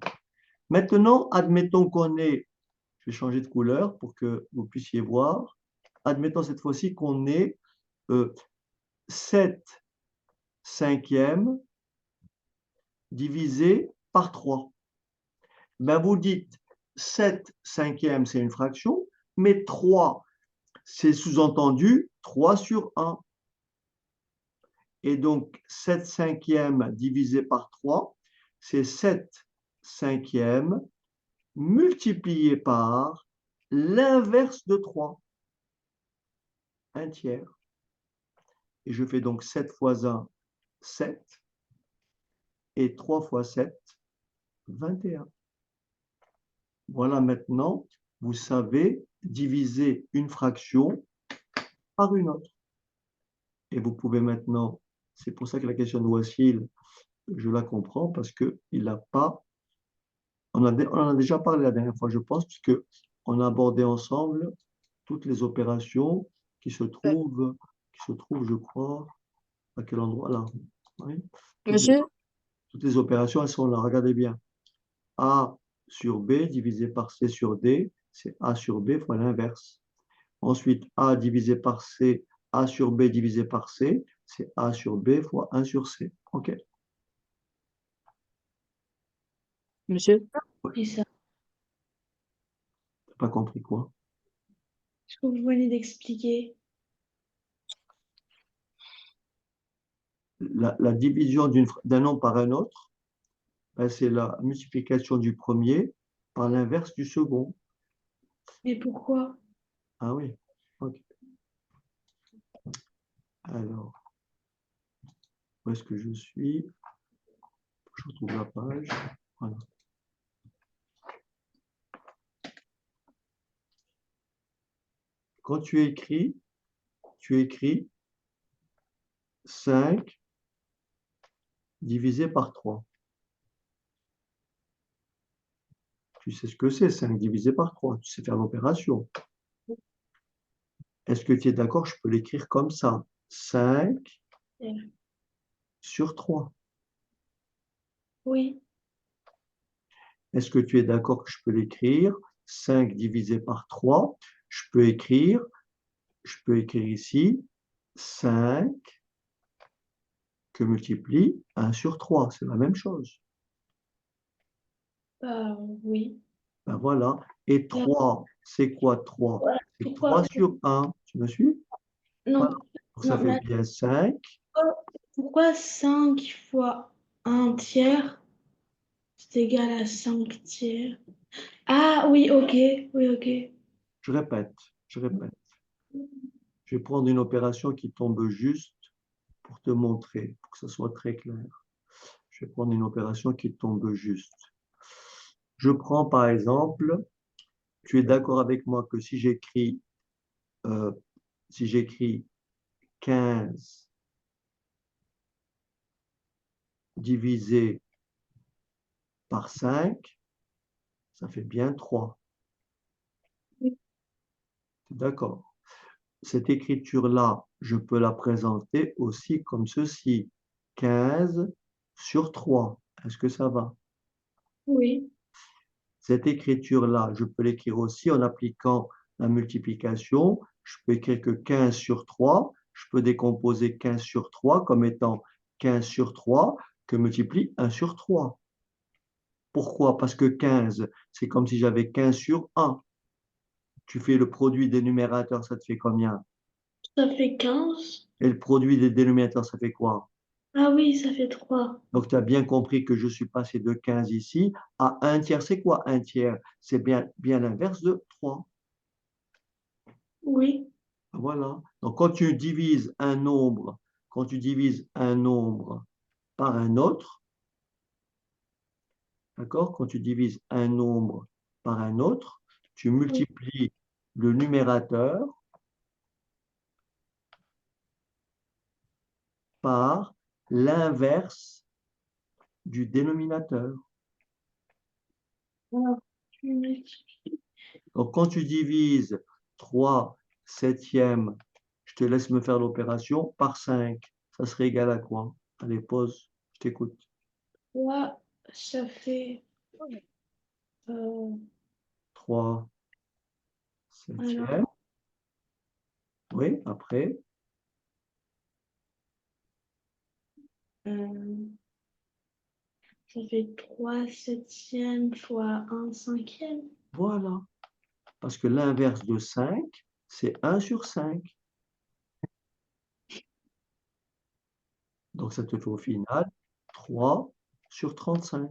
Maintenant, admettons qu'on ait, je vais changer de couleur pour que vous puissiez voir, admettons cette fois-ci qu'on ait 7 cinquièmes divisé par 3. Ben vous dites 7 cinquièmes, c'est une fraction, mais 3, c'est sous-entendu 3 sur 1. Et donc, 7 cinquièmes divisé par 3, c'est 7 cinquièmes multiplié par l'inverse de 3, un tiers. Et je fais donc 7 fois 1, 7, et 3 fois 7, 21. Voilà, maintenant, vous savez diviser une fraction par une autre. Et vous pouvez maintenant, c'est pour ça que la question de Wassil, je la comprends, parce qu'il n'a pas, on en a déjà parlé la dernière fois, je pense, puisque on a abordé ensemble toutes les opérations qui se trouvent, je crois, à quel endroit là? Oui. Monsieur? Toutes les opérations, elles sont là, regardez bien. A sur B divisé par C sur D, c'est A sur B fois l'inverse. Ensuite, A divisé par C, A sur B divisé par C, c'est A sur B fois 1 sur C. OK. Monsieur? Et ça, T'as pas compris quoi? ce que vous venez d'expliquer. La division d'un nombre par un autre, ben, c'est la multiplication du premier par l'inverse du second. Mais pourquoi? Ah oui. OK. Alors, où est-ce que je suis? Je retrouve la page. Voilà. Quand tu écris 5 divisé par 3. Tu sais ce que c'est, 5 divisé par 3. Tu sais faire l'opération. Est-ce que tu es d'accord? Je peux l'écrire comme ça. 5 sur 3. Oui. Est-ce que tu es d'accord que je peux l'écrire 5 divisé par 3? Je peux écrire ici 5 que multiplie 1 sur 3. C'est la même chose. Oui. Ben voilà. Et 3, c'est quoi 3? C'est Pourquoi? 3 sur 1. Tu me suis? Non, Voilà. Donc ça non, fait mais bien 5. pourquoi 5 fois 1 tiers, c'est égal à 5 tiers? Ah oui, ok. Oui, ok. Je répète. Je vais prendre une opération qui tombe juste pour te montrer, pour que ce soit très clair. Je vais prendre une opération qui tombe juste. Je prends par exemple, tu es d'accord avec moi que si j'écris 15 divisé par 5, ça fait bien 3. Oui. Tu es D'accord. Cette écriture-là, je peux la présenter aussi comme ceci. 15 sur 3. Est-ce que ça va? Oui. Cette écriture-là, je peux l'écrire aussi en appliquant la multiplication. Je peux écrire que 15 sur 3. Je peux décomposer 15 sur 3 comme étant 15 sur 3 que multiplie 1 sur 3. Pourquoi? Parce que 15, c'est comme si j'avais 15 sur 1. Tu fais le produit des numérateurs, ça te fait combien? Ça fait 15. Et le produit des dénominateurs, ça fait quoi? Ah oui, ça fait 3. Donc, tu as bien compris que je suis passé de 15 ici à 1 tiers. C'est quoi 1 tiers? C'est bien l'inverse de 3. Oui. Voilà. Donc, quand tu divises un nombre, par un autre, d'accord? Quand tu divises un nombre par un autre, tu Oui. multiplies le numérateur par l'inverse du dénominateur. Alors, tu multiplies. Donc, quand tu divises 3 septièmes, je te laisse me faire l'opération, par 5, ça serait égal à quoi? Allez, pause, je t'écoute. 3, ça fait. euh, 3 alors, septièmes. Oui, après. euh, ça fait 3 septièmes fois 1 cinquième. Voilà. Parce que l'inverse de 5, c'est 1 sur 5. Donc, ça te fait au final 3 sur 35.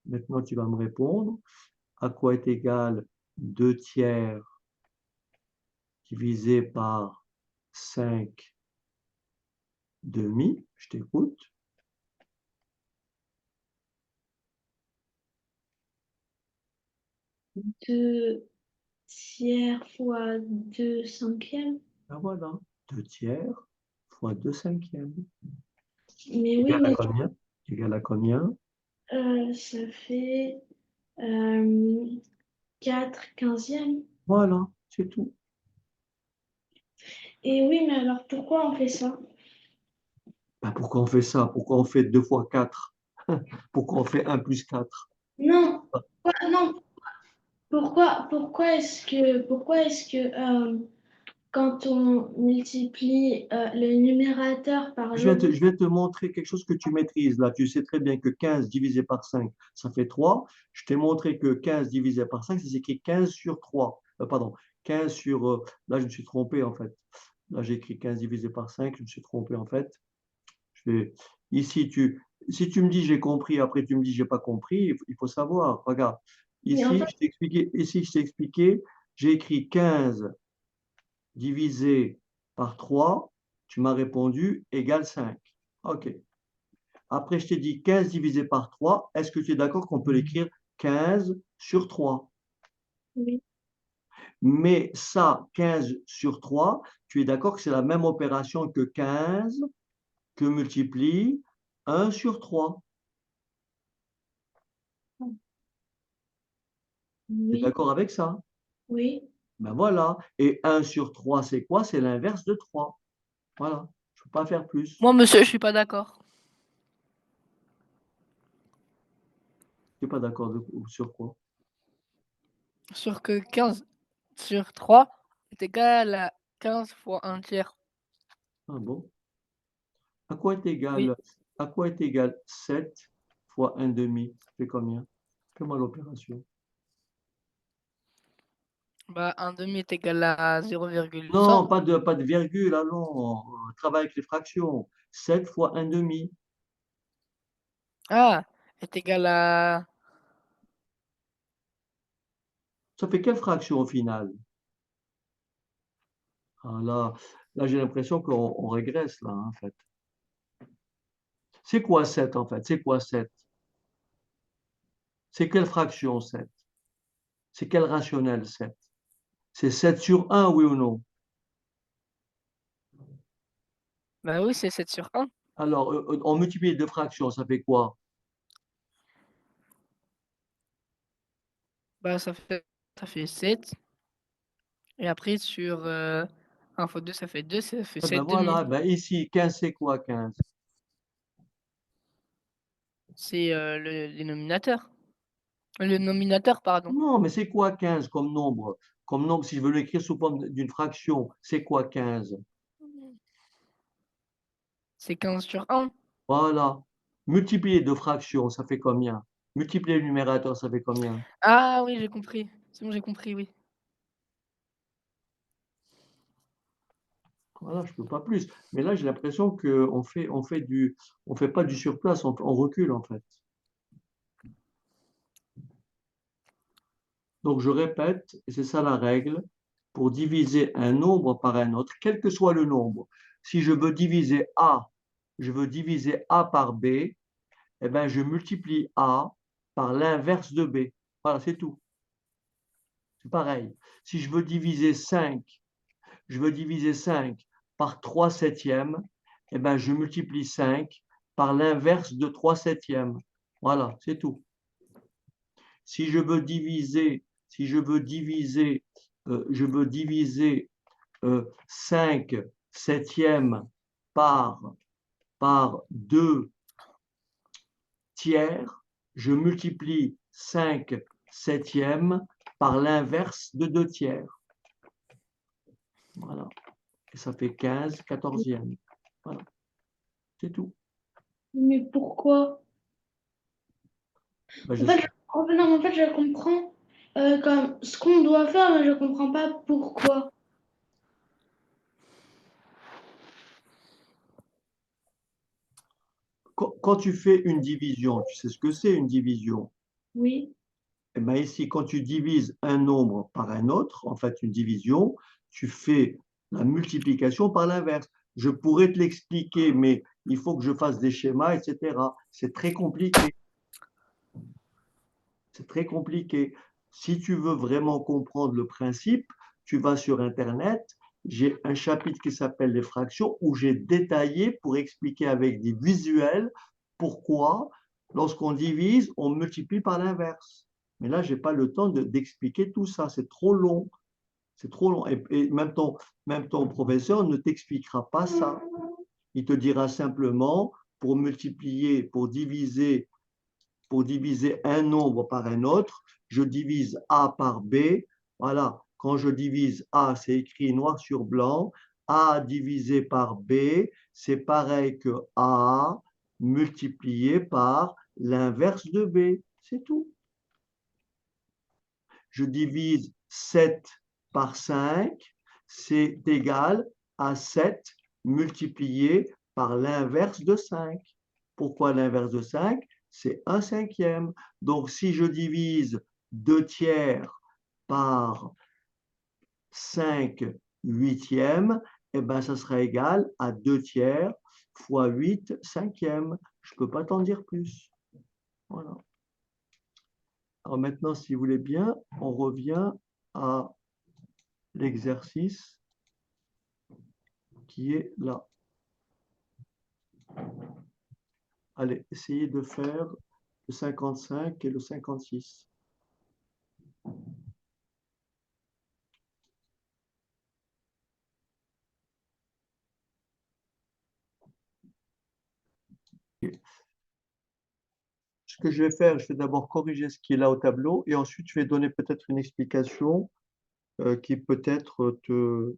Maintenant, tu vas me répondre à quoi est égal 2 tiers divisé par 5 demi. Je t'écoute. 2 tiers fois 2 cinquièmes. Ben voilà, 2 tiers fois 2 cinquièmes. Mais oui, Égal à mais combien? Égal à combien? ça fait 4 quinzièmes. Voilà, c'est tout. Et oui, mais alors pourquoi on fait ça? Ben pourquoi on fait ça? Pourquoi on fait 2 fois 4? Pourquoi on fait 1 plus 4? Non, non. Pourquoi est-ce que quand on multiplie le numérateur par l'autre, Je vais te montrer quelque chose que tu maîtrises là. Tu sais très bien que 15 divisé par 5, ça fait 3. Je t'ai montré que 15 divisé par 5, ça s'écrit 15 sur 3. Pardon, 15 sur... là, je me suis trompé en fait. Là, j'ai écrit 15 divisé par 5, je me suis trompé en fait. Je vais... Ici, si tu me dis j'ai compris, après tu me dis j'ai pas compris, il faut savoir. Regarde, mais en ici, fait, je t'ai expliqué, j'ai écrit 15 divisé par 3, tu m'as répondu égale 5. OK. Après, je t'ai dit 15 divisé par 3. Est-ce que tu es d'accord qu'on peut l'écrire 15 sur 3? oui, Mais ça, 15 sur 3, tu es d'accord que c'est la même opération que 15 que multiplie 1 sur 3. Tu es oui, d'accord avec ça? oui. Ben voilà. Et 1 sur 3, c'est quoi? C'est l'inverse de 3. Voilà. Je ne peux pas faire plus. Moi, monsieur, je suis pas d'accord. Tu n'es pas d'accord sur quoi? Sur que 15 sur 3 est égal à 15 fois 1 tiers. Ah bon? À quoi est Oui, égal, à quoi est égal 7 fois 1 demi? Ça fait combien? Fais-moi l'opération. bah 1 demi est égal à 0,100. Non, pas de virgule, allons, on travaille avec les fractions. 7 fois 1 demi. Ah, est égal à... Ça fait quelle fraction au final? Ah, là j'ai l'impression qu'on régresse, là, en fait. C'est quoi 7 en fait? C'est quoi 7? C'est quelle fraction 7? C'est quel rationnel 7? C'est 7 sur 1, oui ou non? Bah oui, c'est 7 sur 1. Alors, on multiplie les deux fractions, ça fait quoi? Bah ça fait ça fait 7. Et après sur 1 fois 2, ça fait 2, ça fait Eh ben 7 voilà, demi. ben ici, 15, c'est quoi 15? C'est le dénominateur. Le nominateur, pardon. Non, mais c'est quoi 15 comme nombre? Comme nombre, si je veux l'écrire sous forme d'une fraction, c'est quoi 15? C'est 15 sur 1. Voilà. Multiplier deux fractions, ça fait combien? Multiplier le numérateur, ça fait combien? Ah oui, j'ai compris. C'est bon, j'ai compris, oui. Voilà, je peux pas plus. Mais là, j'ai l'impression on fait pas du surplace, on recule en fait. Donc, je répète, et c'est ça la règle, pour diviser un nombre par un autre, quel que soit le nombre. Si je veux diviser A, je veux diviser A par B, eh ben, je multiplie A par l'inverse de B. Voilà, c'est tout. C'est pareil. Si je veux diviser 5, je veux diviser 5 par 3 septièmes, eh ben, je multiplie 5 par l'inverse de 3 septièmes. Voilà, c'est tout. Si je veux diviser, je veux diviser 5 septièmes par 2 tiers, je multiplie 5 septièmes par l'inverse de 2 tiers. Voilà. Et ça fait 15 quatorzièmes. Voilà. C'est tout. Mais pourquoi? Ben, En fait, non, en fait, je comprends comme ce qu'on doit faire, mais je comprends pas pourquoi. quand tu fais une division, tu sais ce que c'est une division? Oui. Eh ben ici, quand tu divises un nombre par un autre, en fait une division, tu fais la multiplication par l'inverse. Je pourrais te l'expliquer, mais il faut que je fasse des schémas, etc. C'est très compliqué. C'est très compliqué. Si tu veux vraiment comprendre le principe, tu vas sur Internet. J'ai un chapitre qui s'appelle les fractions où j'ai détaillé pour expliquer avec des visuels pourquoi, lorsqu'on divise, on multiplie par l'inverse. Mais là, je n'ai pas le temps d'expliquer tout ça. C'est trop long. C'est trop long. Et même ton professeur ne t'expliquera pas ça. Il te dira simplement pour multiplier, pour diviser un nombre par un autre, je divise A par B. Voilà, quand je divise A, c'est écrit noir sur blanc. A divisé par B, c'est pareil que A multiplié par l'inverse de B. C'est tout. Je divise 7 par 5, c'est égal à 7 multiplié par l'inverse de 5. Pourquoi l'inverse de 5? C'est 1 cinquième. Donc, si je divise 2 tiers par 5 huitièmes, eh ben, ça sera égal à 2 tiers fois 8 cinquièmes. Je ne peux pas t'en dire plus. Voilà. Alors maintenant, si vous voulez bien, on revient à l'exercice qui est là. Allez, essayez de faire le 55 et le 56. Ce que je vais faire, je vais d'abord corriger ce qui est là au tableau et ensuite je vais donner peut-être une explication qui peut-être te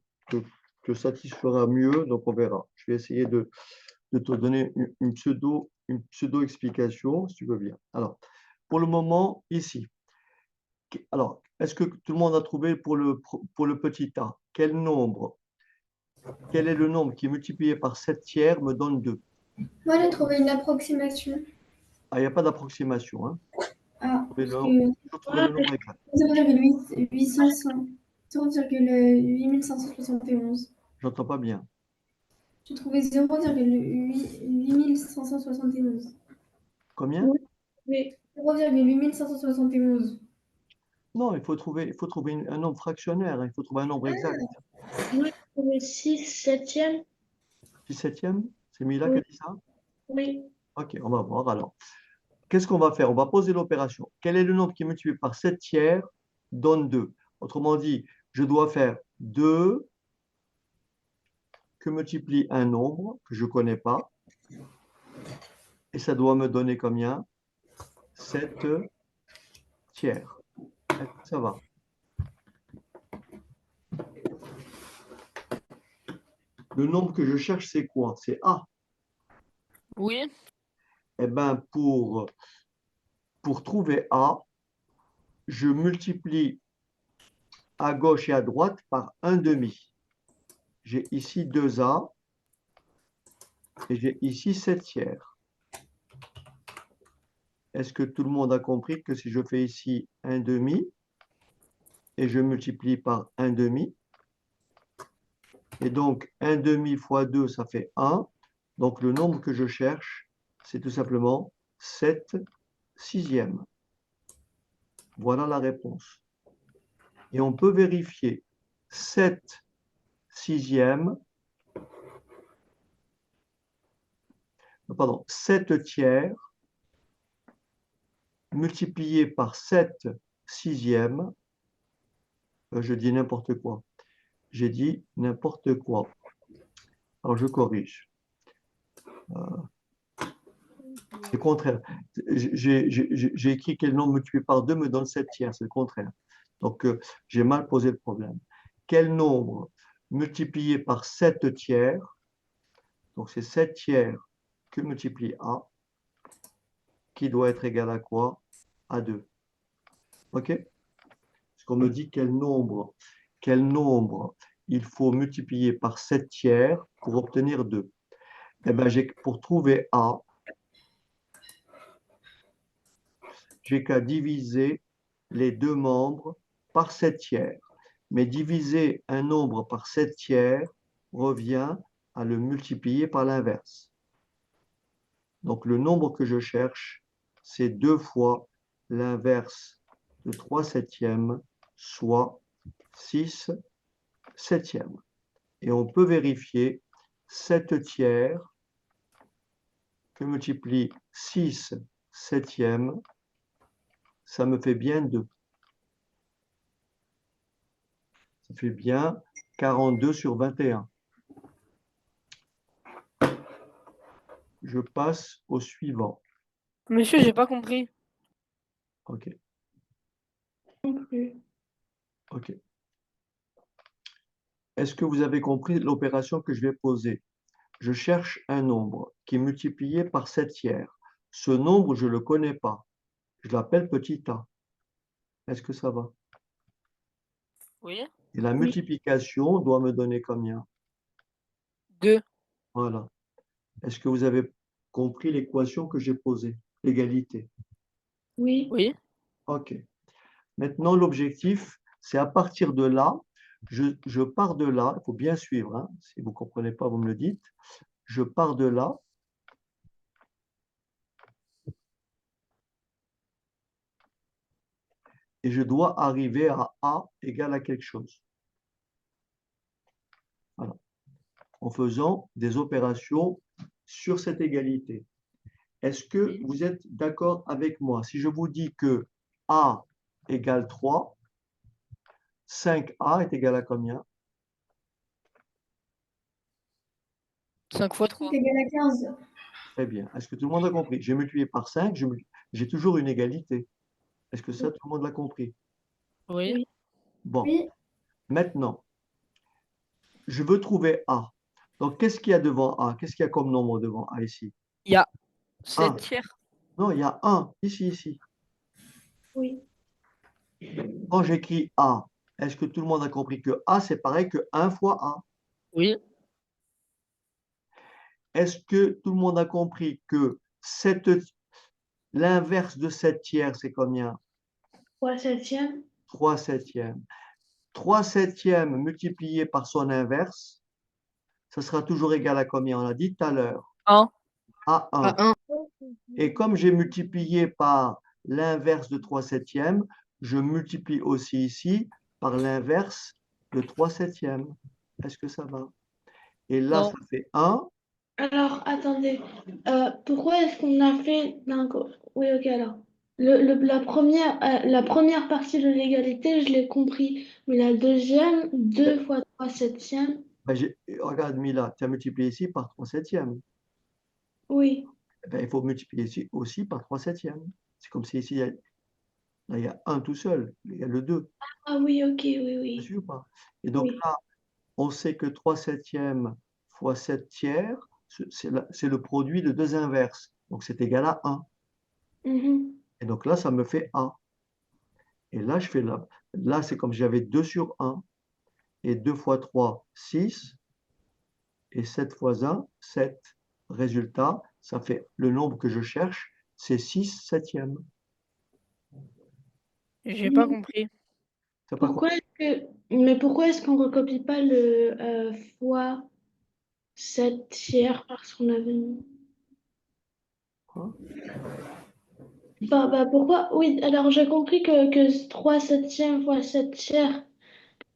satisfera mieux. Donc on verra. Je vais essayer de te donner une pseudo-explication, si tu veux bien. Alors, pour le moment, ici. Alors, est-ce que tout le monde a trouvé pour le petit a? Quel est le nombre qui multiplié par 7 tiers me donne 2? Moi, j'ai trouvé une approximation. Ah, il n'y a pas d'approximation. Hein? Ah, Trouver parce le, que toujours trouver le nombre exact. 0,8571. J'entends pas bien. J'ai trouvé 0,8571. Combien? Oui. 0,8571. Non, il faut trouver un nombre fractionnaire. Il faut trouver un nombre exact. Moi, j'ai trouvé 6 septièmes. 6 septièmes? C'est Mila qui Oui. a dit ça? Oui. Ok, on va voir alors. Qu'est-ce qu'on va faire? On va poser l'opération. Quel est le nombre qui est multiplié par 7 tiers donne 2. Autrement dit, je dois faire 2 que multiplie un nombre que je ne connais pas. Et ça doit me donner combien? 7 tiers. Est-ce que ça va? Le nombre que je cherche, c'est quoi? C'est A. Oui. Eh bien, pour trouver A, je multiplie à gauche et à droite par 1/2. J'ai ici 2A et j'ai ici 7 tiers. Est-ce que tout le monde a compris que si je fais ici 1/2 et je multiplie par 1/2, et donc 1/2 fois 2, ça fait 1. Donc le nombre que je cherche, c'est tout simplement 7 sixièmes. Voilà la réponse. Et on peut vérifier 7 sixièmes, pardon, 7 tiers multiplié par 7 sixièmes. Je dis n'importe quoi. J'ai dit n'importe quoi. Alors je corrige. C'est le contraire. J'ai écrit quel nombre multiplié par 2 me donne 7 tiers. C'est le contraire. Donc j'ai mal posé le problème. Quel nombre multiplié par 7 tiers, donc c'est 7 tiers que multiplie A, qui doit être égal à quoi? À 2. OK? Parce qu'on me dit quel nombre il faut multiplier par 7 tiers pour obtenir 2. Eh bien, pour trouver A, j'ai qu'à diviser les deux membres par 7 tiers. Mais diviser un nombre par 7 tiers revient à le multiplier par l'inverse. Donc, le nombre que je cherche, c'est 2 fois l'inverse de 3 septièmes, soit 6 septièmes. Et on peut vérifier 7 tiers que multiplie 6 septièmes, ça me fait bien 2. Ça fait bien 42 sur 21. Je passe au suivant. Monsieur, j'ai pas compris. OK. Non plus. OK. Est-ce que vous avez compris l'opération que je vais poser? Je cherche un nombre qui est multiplié par 7 tiers. Ce nombre, je ne le connais pas. Je l'appelle petit a. Est-ce que ça va? Oui. Et la multiplication doit me donner combien? 2. Voilà. Est-ce que vous avez compris l'équation que j'ai posée? L'égalité. Oui. Oui. OK. Maintenant, l'objectif, c'est à partir de là, je pars de là, il faut bien suivre, hein. Si vous ne comprenez pas, vous me le dites. Je pars de là. Et je dois arriver à A égale à quelque chose. Voilà. En faisant des opérations sur cette égalité. Est-ce que vous êtes d'accord avec moi? Si je vous dis que A égale 3, 5A est égal à combien? 5 fois 3. C'est égal à 15. Très bien. Est-ce que tout le monde a compris? J'ai multiplié par 5, j'ai toujours une égalité. Est-ce que ça, tout le monde l'a compris? Oui. Oui. Bon, Oui. maintenant, je veux trouver A. Donc, qu'est-ce qu'il y a devant A? Qu'est-ce qu'il y a comme nombre devant A ici? Il y a 7 1. tiers. Non, il y a 1, ici. Oui. Quand j'écris A, est-ce que tout le monde a compris que A, c'est pareil que 1 fois A? Oui. Est-ce que tout le monde a compris que l'inverse de 7 tiers, c'est combien? 3 septièmes. 3 septièmes. 3 septièmes multiplié par son inverse, ça sera toujours égal à combien? On l'a dit tout à l'heure. 1. À 1. À 1. Et comme j'ai multiplié par l'inverse de 3 septièmes, je multiplie aussi ici par l'inverse de 3 septièmes. Est-ce que ça va? Et là, Non. ça fait 1. Alors, attendez. Pourquoi est-ce qu'on a fait d'un côté? Oui, ok, alors. la première partie de l'égalité, je l'ai compris. Mais la deuxième, 2 fois 3 septièmes, Ben, regarde, Mila, tu as multiplié ici par 3 septièmes. oui. Eh ben, il faut multiplier ici aussi par 3 septièmes. C'est comme si ici, là, il y a un tout seul, il y a le 2. Ah oui, ok, oui, Tu oui. suis ou pas? Et donc Oui. là, on sait que 3 septièmes fois 7 tiers, c'est le produit de deux inverses. Donc c'est égal à 1. Mhm. Et donc là, ça me fait A. Et là, là c'est comme si j'avais 2 sur 1. Et 2 fois 3, 6. Et 7 fois 1, 7. Résultat, ça fait le nombre que je cherche, c'est 6 septièmes. J'ai pas compris. T'as pas compris? Mais pourquoi est-ce qu'on recopie pas le fois 7 tiers parce qu'on avait mis. Quoi? Pourquoi? Oui, alors j'ai compris que 3 septièmes fois 7 tiers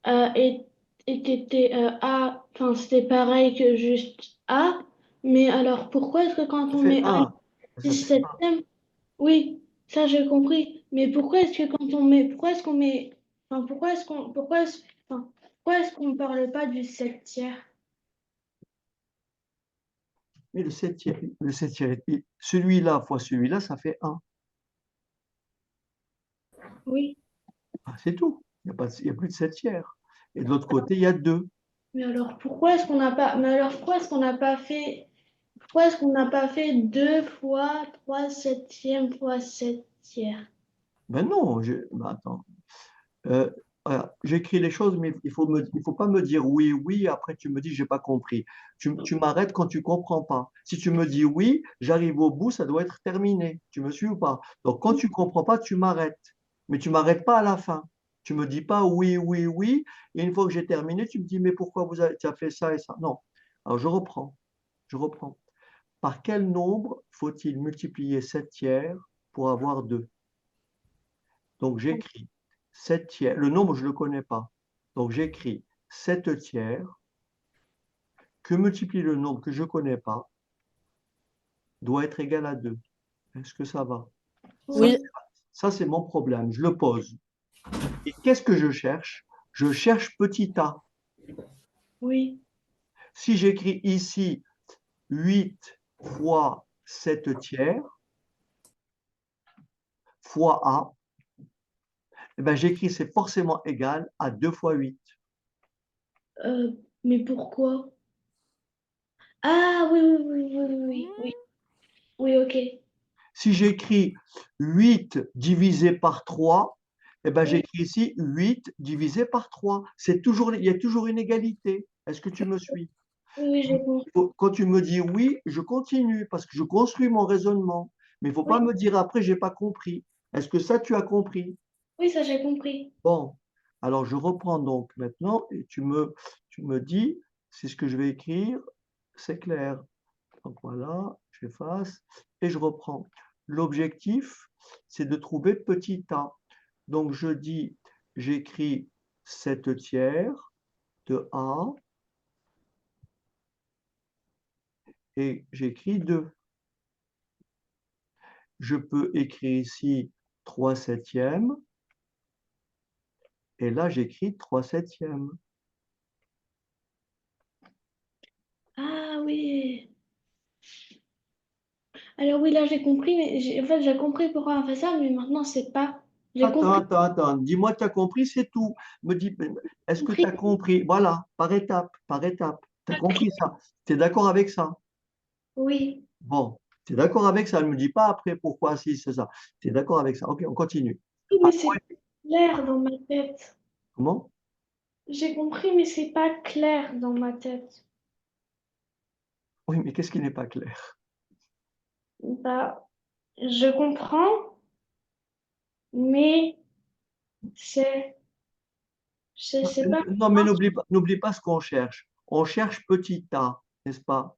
et était A, enfin c'était pareil que juste A, mais alors pourquoi est-ce que quand Ça on fait met A 1. 6 Ça fait 1. septièmes, oui, ça j'ai compris, mais pourquoi est-ce que quand on met, pourquoi est-ce qu'on met, enfin pourquoi est-ce qu'on parle pas du 7 tiers? Mais le septième, celui-là fois celui-là, ça fait 1. Oui, Ah, c'est tout. Il n'y a pas, il y a plus de 7 tiers. Et de l'autre côté, il y a 2. mais alors pourquoi est-ce qu'on n'a pas, mais alors pourquoi est-ce qu'on n'a pas fait, pourquoi est-ce qu'on n'a pas fait 2 fois 3 septièmes fois 7 tiers? Ben non, ben attends. Euh, voilà, j'écris les choses, mais il faut pas me dire oui, oui, après tu me dis j'ai pas compris. Tu m'arrêtes quand tu comprends pas. Si tu me dis oui, j'arrive au bout, ça doit être terminé. Tu me suis ou pas? Donc quand tu comprends pas, tu m'arrêtes. Mais tu m'arrêtes pas à la fin. Tu me dis pas oui, oui, oui. Et une fois que j'ai terminé, tu me dis mais pourquoi tu as fait ça et ça? Non. Alors je reprends. Je reprends. Par quel nombre faut-il multiplier 7 tiers pour avoir 2? Donc j'écris 7 tiers. Le nombre, je ne le connais pas. Donc j'écris 7 tiers que multiplie le nombre que je ne connais pas doit être égal à 2. Est-ce que ça va? Ça, Oui, ça c'est mon problème. Je le pose. Et qu'est-ce que je cherche? Je cherche petit a. Oui. Si j'écris ici 8 fois 7 tiers fois a, eh ben j'écris c'est forcément égal à 2 fois 8. Mais pourquoi? Ah oui, oui, oui, oui, oui, oui, oui, oui, ok. Si j'écris 8 divisé par 3, eh ben Oui, j'écris ici 8 divisé par 3. Il y a toujours une égalité. Est-ce que tu me suis? oui, oui, j'ai compris. Quand tu me dis oui, je continue parce que je construis mon raisonnement. Mais il ne faut pas Oui, me dire après, j'ai pas compris. Est-ce que ça, tu as compris? oui, ça j'ai compris. Bon, alors je reprends donc maintenant et tu me dis, c'est ce que je vais écrire, c'est clair. Donc voilà, j'efface et je reprends. L'objectif, c'est de trouver petit a. Donc je dis, j'écris 7 tiers de a et j'écris 2. Je peux écrire ici 3 septièmes et là j'écris 3 septièmes. Ah oui. Alors oui, là j'ai compris, mais en fait j'ai compris pourquoi on fait ça, mais maintenant c'est pas. J'ai compris. Attends. Dis-moi, tu as compris, c'est tout. Me dis, est-ce que tu Compris. as compris? Voilà, par étape, par étape. Tu as compris ça? Tu es d'accord avec ça? Oui. Bon, tu es d'accord avec ça? Ne me dis pas après pourquoi si c'est ça. Tu es d'accord avec ça? Ok, on continue. Oui, Ah, mais c'est clair dans ma tête. comment? J'ai compris, mais c'est pas clair dans ma tête. Oui, mais qu'est-ce qui n'est pas clair? Bah, je comprends, mais c'est, c'est pas. Non, mais n'oublie pas ce qu'on cherche. On cherche petit a, n'est-ce pas?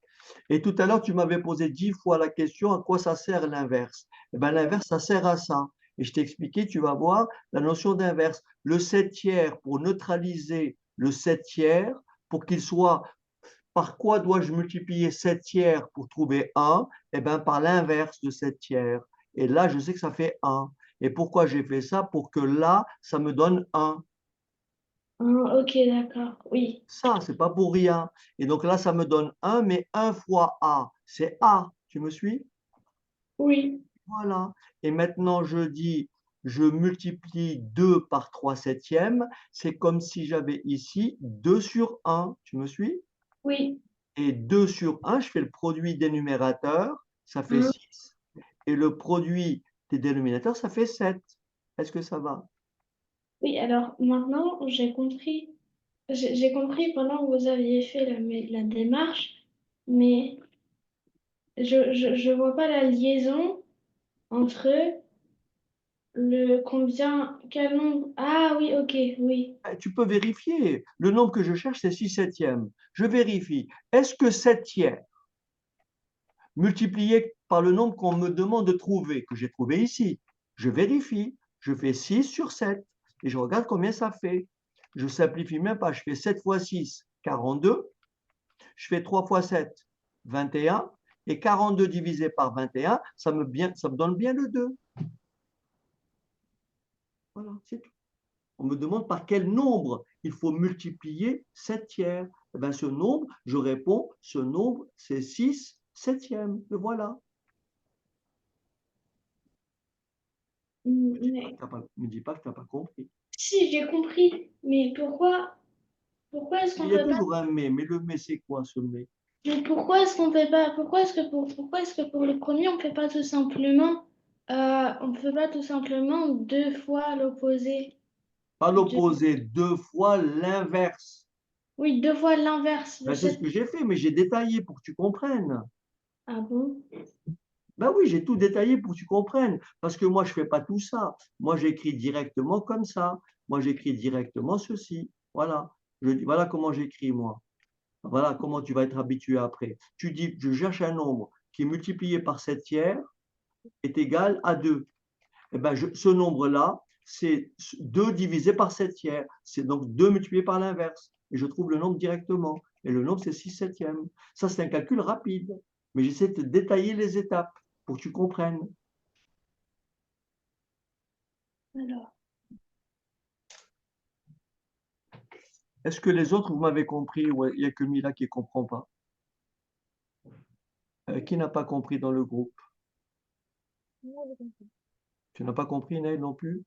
Et tout à l'heure, tu m'avais posé 10 fois la question à quoi ça sert l'inverse? Eh bien, l'inverse, ça sert à ça. Et je t'ai expliqué, tu vas voir la notion d'inverse. Le 7 tiers, pour neutraliser le 7 tiers, pour qu'il soit, par quoi dois-je multiplier 7 tiers pour trouver 1? Eh bien, par l'inverse de 7 tiers. Et là, je sais que ça fait 1. Et pourquoi j'ai fait ça? Pour que là, ça me donne 1. Ah, ok, d'accord. Oui. Ça, c'est pas pour rien. Et donc là, ça me donne 1, mais 1 fois A, c'est A. Tu me suis? Oui. Voilà. Et maintenant, je dis, je multiplie 2 par 3 septièmes. C'est comme si j'avais ici 2 sur 1. Tu me suis? Oui. Et 2 sur 1, je fais le produit des numérateurs, ça fait Hein. 6. Et le produit des dénominateurs, ça fait 7. Est-ce que ça va? Oui, alors maintenant, j'ai compris. J'ai compris pendant que vous aviez fait la démarche, mais je vois pas la liaison entre quel nombre. Ah oui, ok, oui. Tu peux vérifier. Le nombre que je cherche, c'est 6 septièmes. Je vérifie. Est-ce que 7 tiers multiplié par le nombre qu'on me demande de trouver, que j'ai trouvé ici, je vérifie. Je fais 6 sur 7 et je regarde combien ça fait. Je simplifie même pas. Je fais 7 fois 6, 42. Je fais 3 fois 7, 21. Et 42 divisé par 21, ça me donne bien le 2. Voilà, c'est tout. On me demande par quel nombre il faut multiplier 7 tiers. Eh bien, ce nombre, je réponds, ce nombre, c'est 6 septièmes. Le voilà. Mais Me dis pas que tu n'as pas compris. si, j'ai compris. Mais pourquoi est-ce Il qu'on y a fait pas, toujours un mais le mais, c'est quoi ce mais? mais pourquoi est-ce qu'on fait pas, pourquoi est-ce que pour le premier, on fait pas tout simplement deux fois l'opposé Pas de, l'opposé, 2 fois l'inverse. oui, deux fois l'inverse de Ben, c'est ce cette, que j'ai fait, mais j'ai détaillé pour que tu comprennes. ah bon? Ben oui, j'ai tout détaillé pour que tu comprennes. Parce que moi, je ne fais pas tout ça. Moi, j'écris directement comme ça. Moi, j'écris directement ceci. Voilà. Je dis, voilà comment j'écris, moi. Voilà comment tu vas être habitué après. Tu dis, je cherche un nombre qui est multiplié par 7 tiers est égal à 2. Eh ben, ce nombre-là, c'est 2 divisé par 7 tiers. C'est donc 2 multiplié par l'inverse. Et je trouve le nombre directement. Et le nombre, c'est 6 septièmes. Ça, c'est un calcul rapide. Mais j'essaie de te détailler les étapes pour que tu comprennes. Alors, Est-ce que les autres, vous m'avez compris ou il n'y a que Mila qui ne comprend pas? Qui n'a pas compris dans le groupe? Moi, j'ai compris. Tu n'as pas compris, Naël, non plus?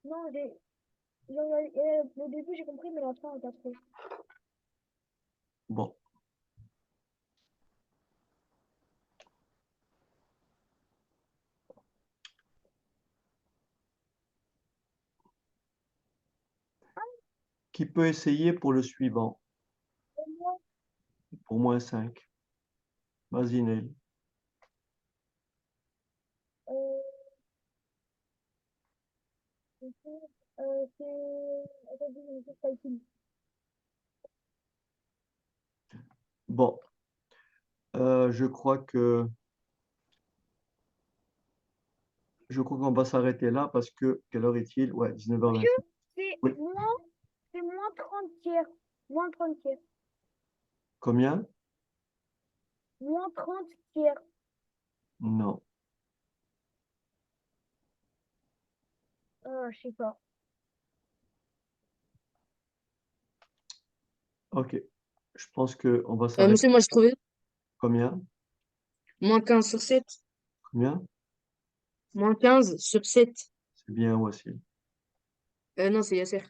Non, le début, j'ai compris, mais la fin, pas trop. Bon. Qui peut essayer pour le suivant? Et moi, Pour moins 5. Vas-y, Naël. euh, c'est... Attendez, je calcule. Bon. Je crois que qu'on va s'arrêter là parce que quelle heure est-il? Ouais, 19h28. Monsieur, c'est Oui. moins 30 tiers. Moins 30 tiers. Combien? Moins 30 tiers. Non. Je sais pas. Ok. Je pense qu'on va s'arrêter. Monsieur, moi, j'ai trouvé Combien? moins 15 sur 7. Combien? Moins 15 sur 7. C'est bien, Wassil. Non, c'est Yasser.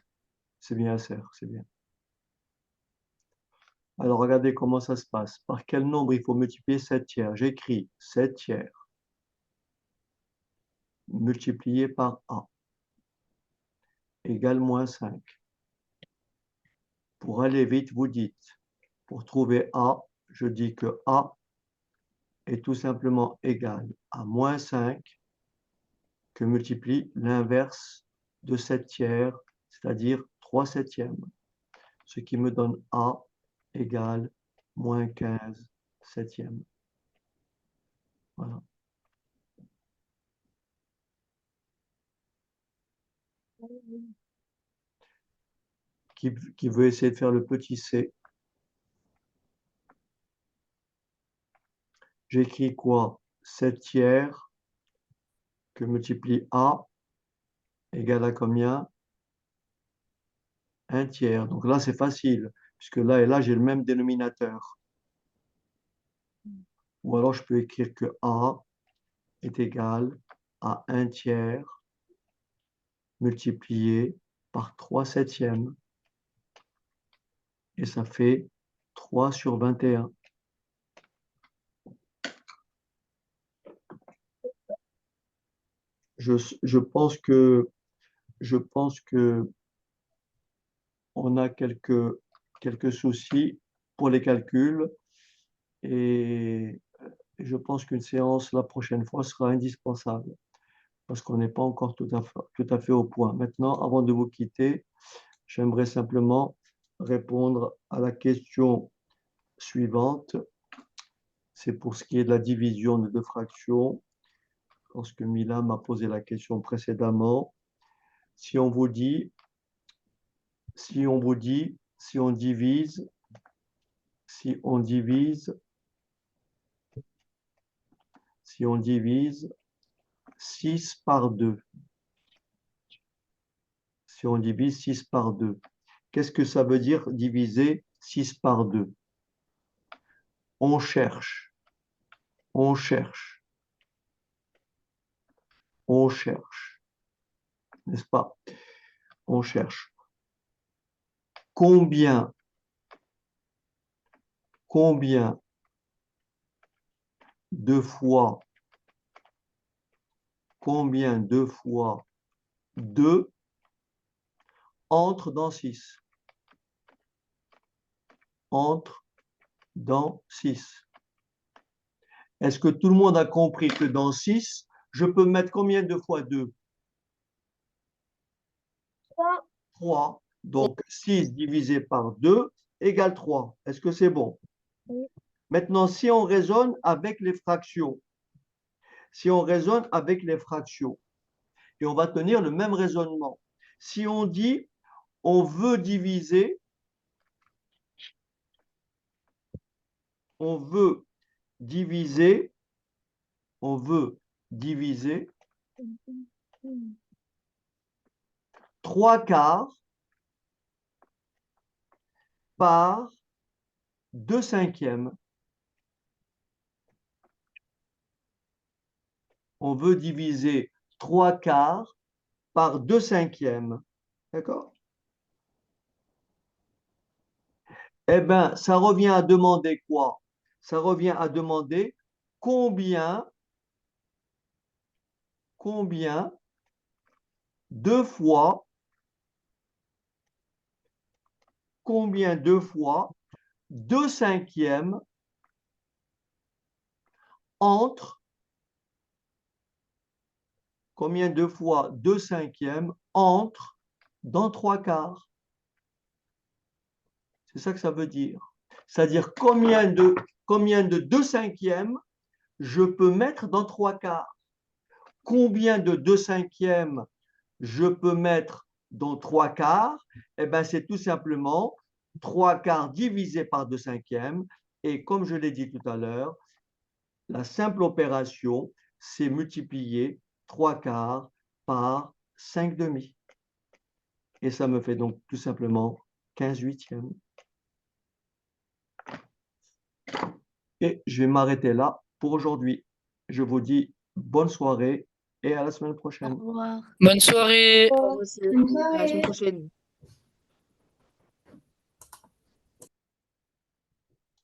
C'est bien, Serre. C'est bien. Alors, regardez comment ça se passe. Par quel nombre il faut multiplier 7 tiers? J'écris 7 tiers multiplié par A égale moins 5. Pour aller vite, vous dites, pour trouver A, je dis que A est tout simplement égal à moins 5 que multiplie l'inverse de 7 tiers, c'est-à-dire 3 septièmes. Ce qui me donne A égale moins 15 septièmes. Voilà. Qui veut essayer de faire le petit c? J'écris quoi? 7 tiers que multiplie A égale à combien? 1/3. Donc là, c'est facile, puisque là et là, j'ai le même dénominateur. Ou alors, je peux écrire que A est égal à 1/3 multiplié par 3/7. Et ça fait 3/21. Je pense que on a quelques soucis pour les calculs et je pense qu'une séance la prochaine fois sera indispensable parce qu'on n'est pas encore tout à fait au point. Maintenant, avant de vous quitter, j'aimerais simplement répondre à la question suivante. C'est pour ce qui est de la division de deux fractions. Lorsque Mila m'a posé la question précédemment, si on divise, si on divise 6 par 2, si on divise 6 par 2, qu'est-ce que ça veut dire diviser 6 par 2? On cherche, n'est-ce pas? On cherche. Combien de fois 2 entre dans 6? Entre dans 6. Est-ce que tout le monde a compris que dans 6, je peux mettre combien de fois 2? 3. Donc, 6 divisé par 2 égale 3. Est-ce que c'est bon? Oui. Maintenant, si on raisonne avec les fractions, et on va tenir le même raisonnement. Si on dit, on veut diviser 3/4 par 2/5. On veut diviser 3/4 par 2/5. D'accord? Eh bien, ça revient à demander quoi? Ça revient à demander combien de fois 2/5 entre dans 3/4. C'est ça que ça veut dire. C'est-à-dire combien de 2/5 je peux mettre dans 3/4. Combien de 2/5 je peux mettre dans 3/4? Eh bien, c'est tout simplement 3/4 divisé par 2/5. Et comme je l'ai dit tout à l'heure, la simple opération, c'est multiplier 3/4 par 5/2. Et ça me fait donc tout simplement 15/8. Et je vais m'arrêter là pour aujourd'hui. Je vous dis bonne soirée et à la semaine prochaine. Au revoir. Bonne soirée. À la semaine prochaine.